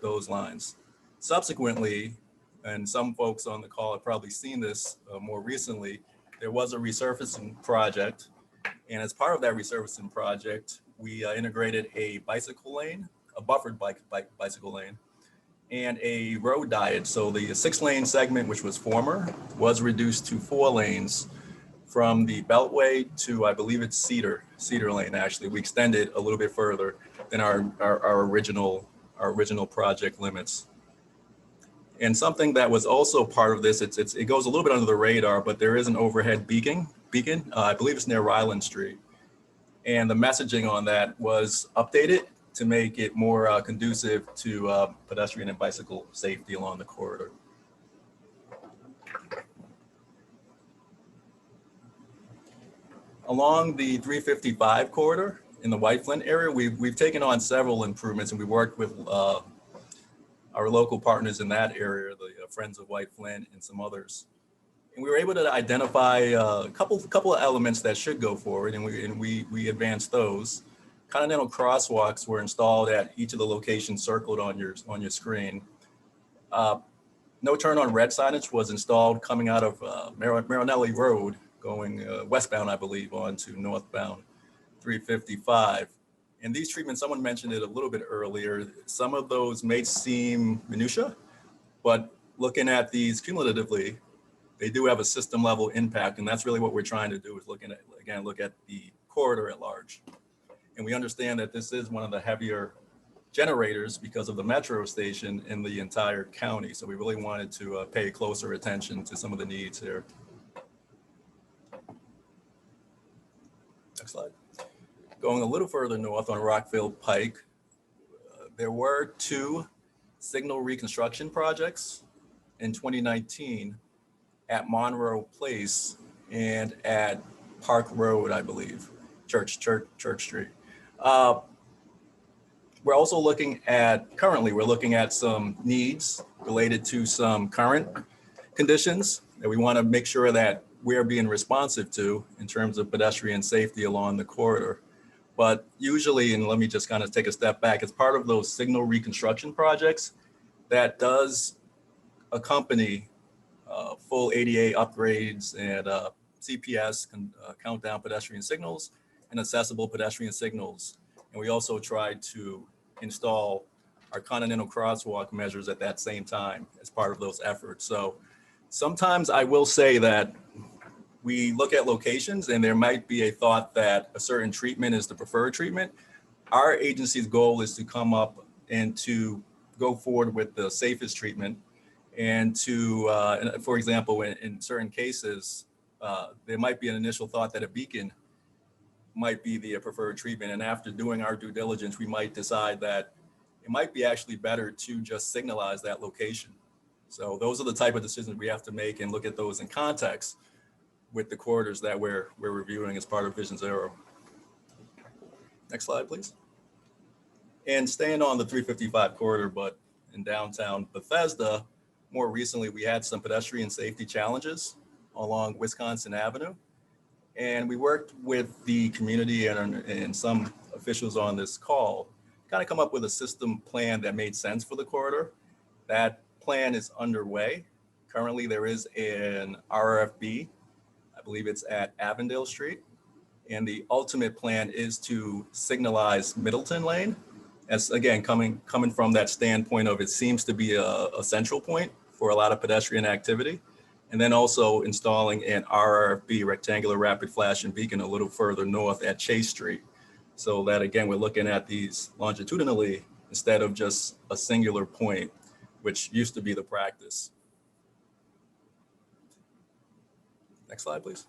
those lines. Subsequently, and some folks on the call have probably seen this more recently, there was a resurfacing project. And as part of that resurfacing project, we integrated a bicycle lane, a buffered bicycle lane, and a road diet. So the 6-lane segment, which was former, was reduced to 4 lanes from the Beltway to, I believe it's Cedar Lane, actually. We extended a little bit further than our original project limits. And something that was also part of this, it goes a little bit under the radar, but there is an overhead beacon. I believe it's near Ryland Street. And the messaging on that was updated to make it more conducive to pedestrian and bicycle safety along the corridor. Along the 355 corridor in the White Flint area, we've taken on several improvements, and we worked with our local partners in that area, the Friends of White Flint and some others. And we were able to identify a couple of elements that should go forward, and we advanced those. Continental crosswalks were installed at each of the locations circled on your screen. No turn on red signage was installed coming out of Marinelli Road, going westbound, I believe, onto northbound 355. And these treatments, someone mentioned it a little bit earlier, some of those may seem minutia, but looking at these cumulatively, they do have a system level impact. And that's really what we're trying to do, is look at the corridor at large. And we understand that this is one of the heavier generators because of the metro station in the entire county. So we really wanted to pay closer attention to some of the needs here. Next slide. Going a little further north on Rockville Pike, there were 2 signal reconstruction projects in 2019 at Monroe Place and at Park Road, I believe, Church Street. We're also looking at some needs related to some current conditions that we want to make sure that we're being responsive to in terms of pedestrian safety along the corridor. But usually, and let me just kind of take a step back, as part of those signal reconstruction projects, that does accompany full ADA upgrades and CPS, countdown pedestrian signals, and accessible pedestrian signals. And we also tried to install our continental crosswalk measures at that same time as part of those efforts. So sometimes I will say that we look at locations and there might be a thought that a certain treatment is the preferred treatment. Our agency's goal is to come up and to go forward with the safest treatment, and to, for example, in certain cases, there might be an initial thought that a beacon might be the preferred treatment. And after doing our due diligence, we might decide that it might be actually better to just signalize that location. So those are the type of decisions we have to make and look at those in context with the corridors that we're reviewing as part of Vision Zero. Next slide, please. And staying on the 355 corridor, but in downtown Bethesda, more recently, we had some pedestrian safety challenges along Wisconsin Avenue. And we worked with the community and some officials on this call, kind of come up with a system plan that made sense for the corridor. That plan is underway. Currently, there is an RFB, I believe it's at Avondale Street. And the ultimate plan is to signalize Middleton Lane. As again, coming from that standpoint of it seems to be a central point for a lot of pedestrian activity. And then also installing an RRB, rectangular rapid flashing beacon, a little further north at Chase Street. So that again, we're looking at these longitudinally instead of just a singular point, which used to be the practice. Next slide, please.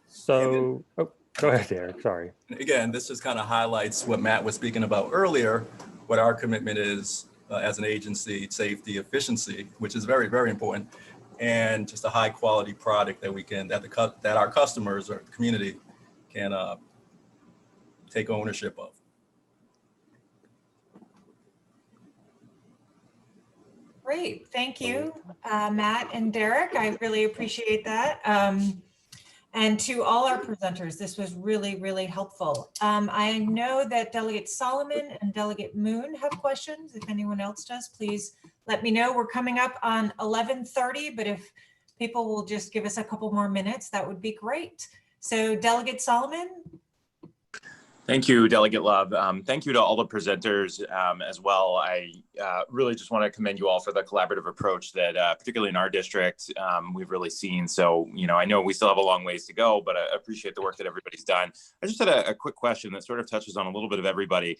So, oh, go ahead, Derek, sorry. Again, this just kind of highlights what Matt was speaking about earlier, what our commitment is as an agency, safety, efficiency, which is very, very important, and just a high quality product that we can, that our customers or community can take ownership of. Great, thank you, Matt and Derek. I really appreciate that. And to all our presenters, this was really, really helpful. I know that Delegate Solomon and Delegate Moon have questions. If anyone else does, please let me know. We're coming up on 11:30, but if people will just give us a couple more minutes, that would be great. So Delegate Solomon. Thank you, Delegate Love. Thank you to all the presenters as well. I really just want to commend you all for the collaborative approach that, particularly in our district, we've really seen. So, you know, I know we still have a long ways to go, but I appreciate the work that everybody's done. I just had a quick question that sort of touches on a little bit of everybody.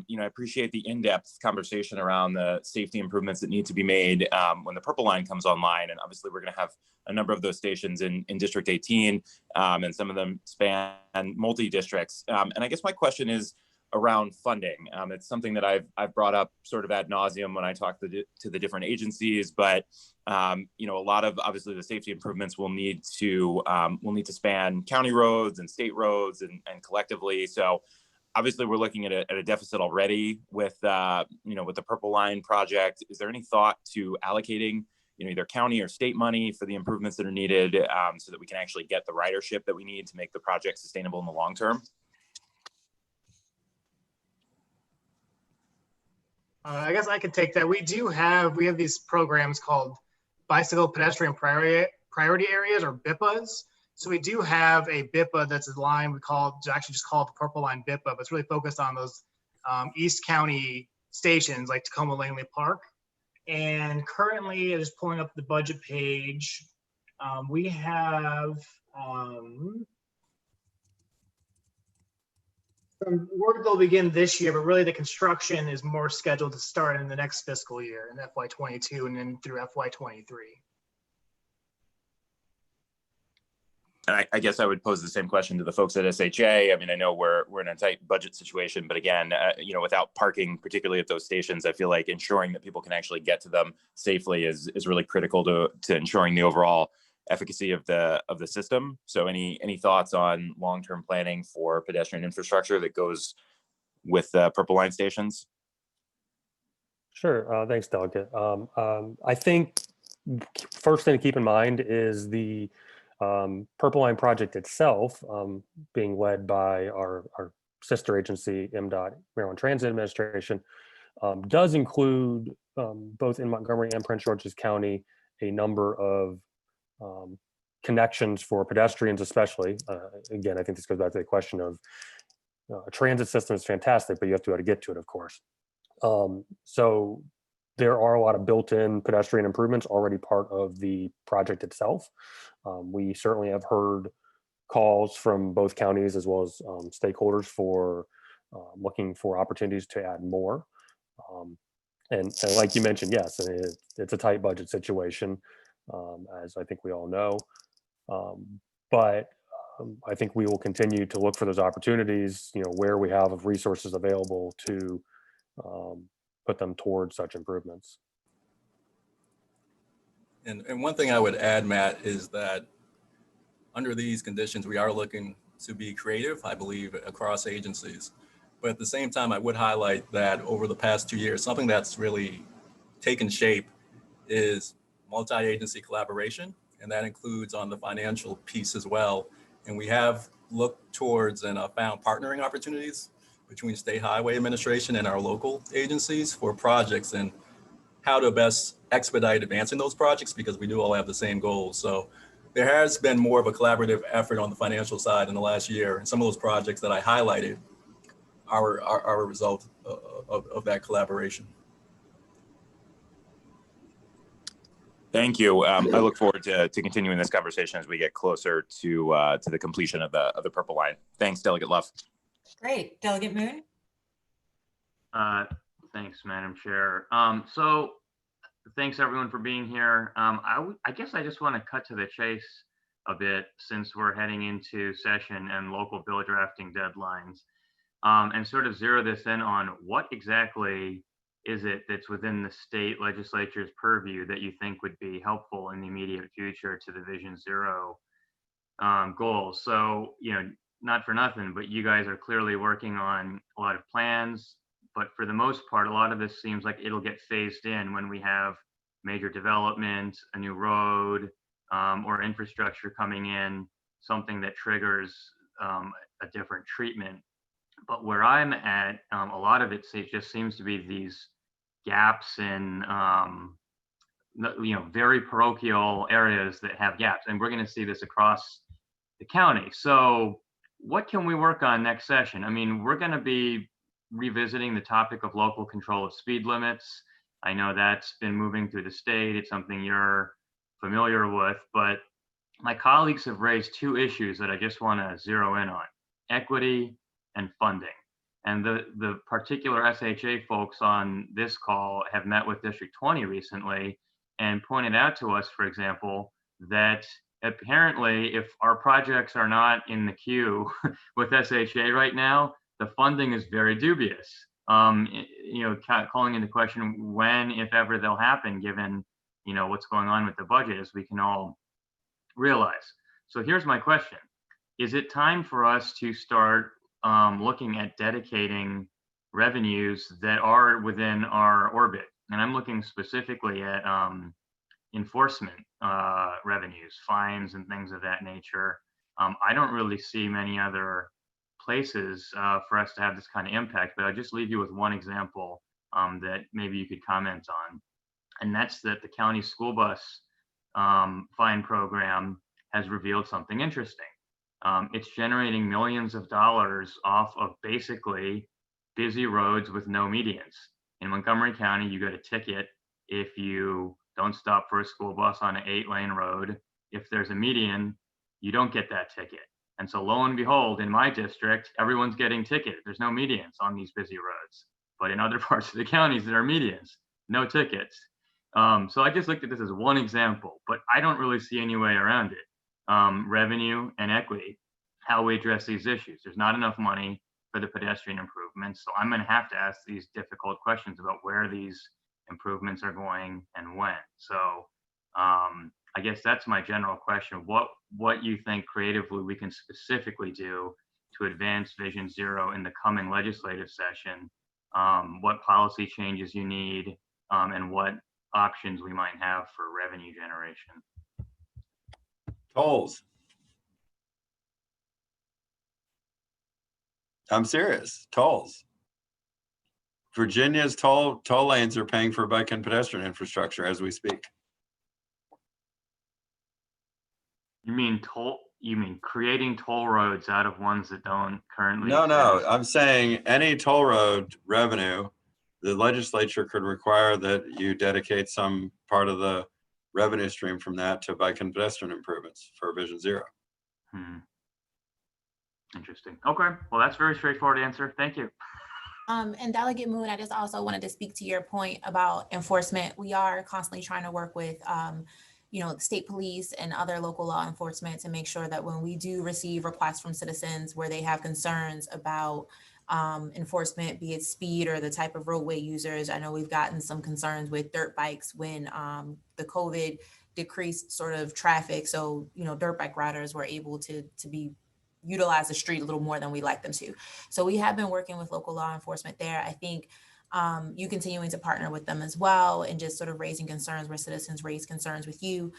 You know, I appreciate the in-depth conversation around the safety improvements that need to be made when the Purple Line comes online. And obviously, we're going to have a number of those stations in District 18, and some of them span multi-districts. And I guess my question is around funding. It's something that I've brought up sort of ad nauseum when I talk to the different agencies, but you know, a lot of obviously the safety improvements will need to span county roads and state roads and collectively. So obviously we're looking at a deficit already with you know, with the Purple Line project. Is there any thought to allocating, you know, either county or state money for the improvements that are needed so that we can actually get the ridership that we need to make the project sustainable in the long term? I guess I could take that. We have these programs called Bicycle Pedestrian Priority Areas, or BIPAs. So we do have a BIPA that's a line we actually just call it the Purple Line BIPA, but it's really focused on those East County stations like Tacoma Langley Park. And currently, just pulling up the budget page, we have some work that'll begin this year, but really the construction is more scheduled to start in the next fiscal year in FY22 and then through FY23. And I guess I would pose the same question to the folks at SHA. I mean, I know we're in a tight budget situation, but again, you know, without parking, particularly at those stations, I feel like ensuring that people can actually get to them safely is really critical to ensuring the overall efficacy of the system. So any thoughts on long-term planning for pedestrian infrastructure that goes with Purple Line stations? Sure, thanks, Delegate. I think first thing to keep in mind is the Purple Line project itself, being led by our sister agency, MDOT, Maryland Transit Administration, does include both in Montgomery and Prince George's County a number of connections for pedestrians, especially. Again, I think this goes back to the question of a transit system is fantastic, but you have to be able to get to it, of course. So there are a lot of built-in pedestrian improvements already part of the project itself. We certainly have heard calls from both counties as well as stakeholders for looking for opportunities to add more. And like you mentioned, yes, it's a tight budget situation, as I think we all know. But I think we will continue to look for those opportunities, where we have resources available to put them towards such improvements. And one thing I would add, Matt, is that under these conditions, we are looking to be creative, I believe, across agencies. But at the same time, I would highlight that over the past 2 years, something that's really taken shape is multi-agency collaboration, and that includes on the financial piece as well. And we have looked towards and found partnering opportunities between State Highway Administration and our local agencies for projects and how to best expedite advancing those projects, because we do all have the same goals. So there has been more of a collaborative effort on the financial side in the last year. And some of those projects that I highlighted are a result of that collaboration. Thank you. I look forward to continuing this conversation as we get closer to the completion of the Purple Line. Thanks, Delegate Love. Great. Delegate Moon? Thanks, Madam Chair. So thanks everyone for being here. I guess I just want to cut to the chase a bit, since we're heading into session and local bill drafting deadlines, and sort of zero this in on what exactly is it that's within the state legislature's purview that you think would be helpful in the immediate future to the Vision Zero goals. So, not for nothing, but you guys are clearly working on a lot of plans, but for the most part, a lot of this seems like it'll get phased in when we have major development, a new road, or infrastructure coming in, something that triggers a different treatment. But where I'm at, a lot of it just seems to be these gaps in, very parochial areas that have gaps. And we're going to see this across the county. So what can we work on next session? I mean, we're going to be revisiting the topic of local control of speed limits. I know that's been moving through the state. It's something you're familiar with, but my colleagues have raised two issues that I just want to zero in on: equity and funding. And the particular SHA folks on this call have met with District 20 recently and pointed out to us, for example, that apparently if our projects are not in the queue with SHA right now, the funding is very dubious. Calling into question when, if ever, they'll happen, given what's going on with the budget, as we can all realize. So here's my question: is it time for us to start looking at dedicating revenues that are within our orbit? And I'm looking specifically at enforcement revenues, fines, and things of that nature. I don't really see many other places for us to have this kind of impact, but I'll just leave you with one example that maybe you could comment on. And that's that the county school bus fine program has revealed something interesting. It's generating millions of dollars off of basically busy roads with no medians. In Montgomery County, you get a ticket if you don't stop for a school bus on an 8-lane road. If there's a median, you don't get that ticket. And so lo and behold, in my district, everyone's getting tickets. There's no medians on these busy roads. But in other parts of the counties, there are medians, no tickets. So I just looked at this as one example, but I don't really see any way around it. Revenue and equity, how we address these issues. There's not enough money for the pedestrian improvements. So I'm going to have to ask these difficult questions about where these improvements are going and when. So I guess that's my general question. What you think creatively we can specifically do to advance Vision Zero in the coming legislative session, what policy changes you need, and what options we might have for revenue generation. Tolls. I'm serious. Tolls. Virginia's toll lanes are paying for bike and pedestrian infrastructure as we speak. You mean creating toll roads out of ones that don't currently No, exist? I'm saying any toll road revenue the legislature could require that you dedicate some part of the revenue stream from that to bike and pedestrian improvements for Vision Zero. Interesting. Okay. Well, that's a very straightforward answer. Thank you. And Delegate Moon, I just also wanted to speak to your point about enforcement. We are constantly trying to work with, the state police and other local law enforcement to make sure that when we do receive requests from citizens where they have concerns about enforcement, be it speed or the type of roadway users. I know we've gotten some concerns with dirt bikes when the COVID decreased sort of traffic. So, dirt bike riders were able to utilize the street a little more than we like them to. So we have been working with local law enforcement there. I think you continuing to partner with them as well and just sort of raising concerns where citizens raise concerns with you.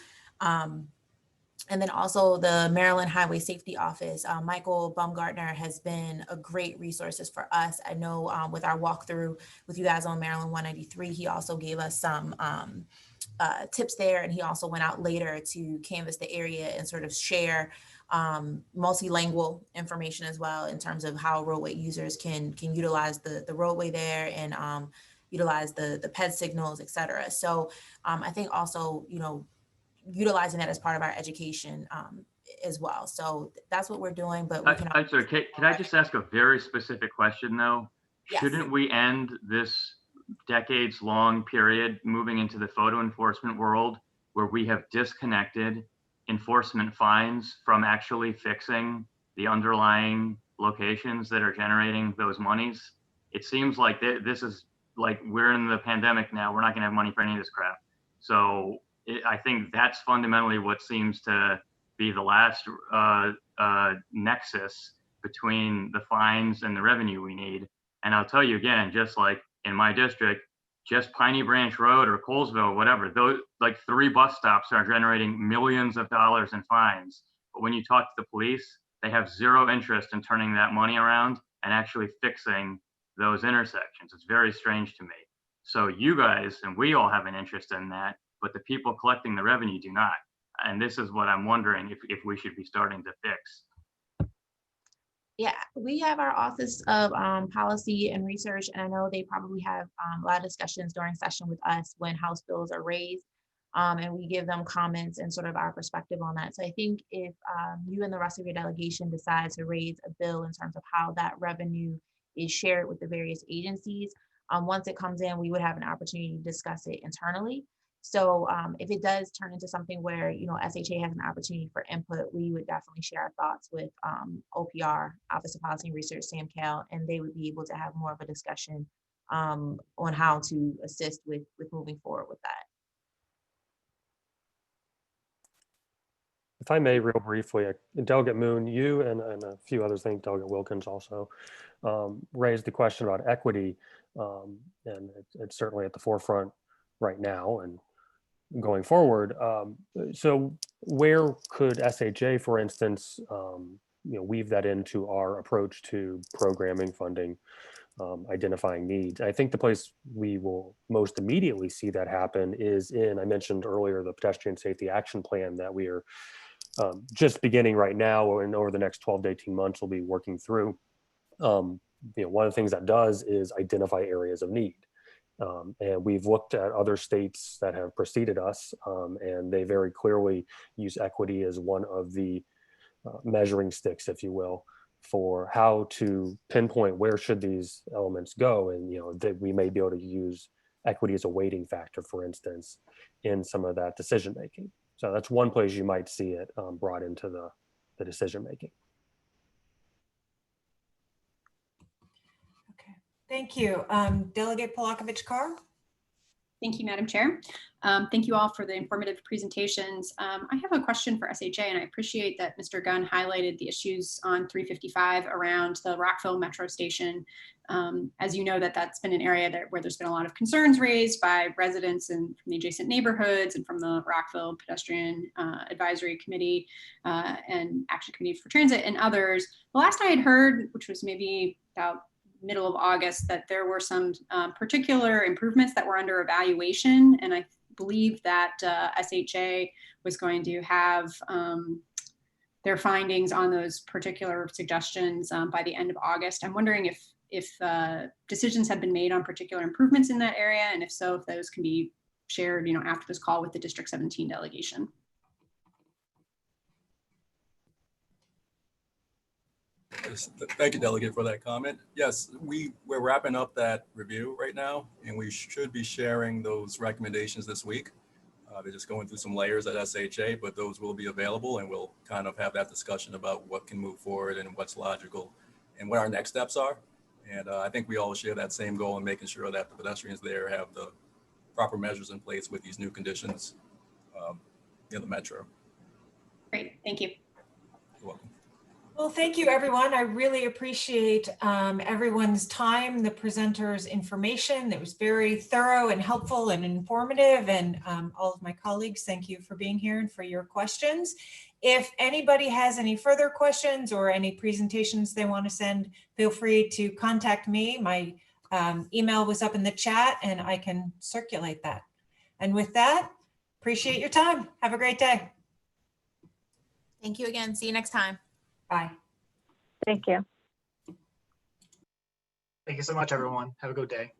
And then also the Maryland Highway Safety Office, Michael Baumgartner has been a great resources for us. I know with our walkthrough with you guys on Maryland 193, he also gave us some tips there. And he also went out later to canvass the area and sort of share multilingual information as well in terms of how roadway users can utilize the roadway there and utilize the PED signals, et cetera. So I think also, utilizing that as part of our education as well. So that's what we're doing, but we can. I'm sorry, can I just ask a very specific question though? Yes. Shouldn't we end this decades-long period moving into the photo enforcement world where we have disconnected enforcement fines from actually fixing the underlying locations that are generating those monies? It seems like this is like we're in the pandemic now. We're not going to have money for any of this crap. So I think that's fundamentally what seems to be the last nexus between the fines and the revenue we need. And I'll tell you again, just like in my district, just Piney Branch Road or Colesville, whatever, those like 3 bus stops are generating millions of dollars in fines. But when you talk to the police, they have zero interest in turning that money around and actually fixing those intersections. It's very strange to me. So you guys, and we all have an interest in that, but the people collecting the revenue do not. And this is what I'm wondering if we should be starting to fix. Yeah, we have our Office of Policy and Research, and I know they probably have a lot of discussions during session with us when House bills are raised, and we give them comments and sort of our perspective on that. So I think if you and the rest of your delegation decide to raise a bill in terms of how that revenue is shared with the various agencies, once it comes in, we would have an opportunity to discuss it internally. So if it does turn into something where, SHA has an opportunity for input, we would definitely share our thoughts with OPR, Office of Policy and Research, Sam Kell, and they would be able to have more of a discussion on how to assist with moving forward with that. If I may, real briefly, Delegate Moon, you and a few others, I think Delegate Wilkins also raised the question about equity, and it's certainly at the forefront right now and going forward. So where could SHA, for instance, weave that into our approach to programming, funding, identifying needs? I think the place we will most immediately see that happen is in, I mentioned earlier, the Pedestrian Safety Action Plan that we are just beginning right now, and over the next 12 to 18 months, we'll be working through. One of the things that does is identify areas of need. And we've looked at other states that have preceded us, and they very clearly use equity as one of the measuring sticks, if you will, for how to pinpoint where should these elements go. And, that we may be able to use equity as a weighting factor, for instance, in some of that decision making. So that's one place you might see it brought into the decision making. Thank you. Delegate Polakovich-Carr. Thank you, Madam Chair. Thank you all for the informative presentations. I have a question for SHA, and I appreciate that Mr. Gunn highlighted the issues on 355 around the Rockville Metro Station. As you know, that's been an area where there's been a lot of concerns raised by residents and from the adjacent neighborhoods and from the Rockville Pedestrian Advisory Committee and Action Committee for Transit and others. The last I had heard, which was maybe about middle of August, that there were some particular improvements that were under evaluation. And I believe that SHA was going to have, their findings on those particular suggestions by the end of August. I'm wondering if decisions have been made on particular improvements in that area, and if so, if those can be shared, after this call with the District 17 delegation. Yes, thank you, Delegate, for that comment. Yes, we're wrapping up that review right now, and we should be sharing those recommendations this week. They're just going through some layers at SHA, but those will be available, and we'll kind of have that discussion about what can move forward and what's logical and what our next steps are. And I think we all share that same goal in making sure that the pedestrians there have the proper measures in place with these new conditions in the metro. Great, thank you. You're welcome. Well, thank you, everyone. I really appreciate everyone's time, the presenters' information. That was very thorough and helpful and informative. And all of my colleagues, thank you for being here and for your questions. If anybody has any further questions or any presentations they want to send, feel free to contact me. My email was up in the chat and I can circulate that. And with that, appreciate your time. Have a great day. Thank you again. See you next time. Bye. Thank you. Thank you so much, everyone. Have a good day.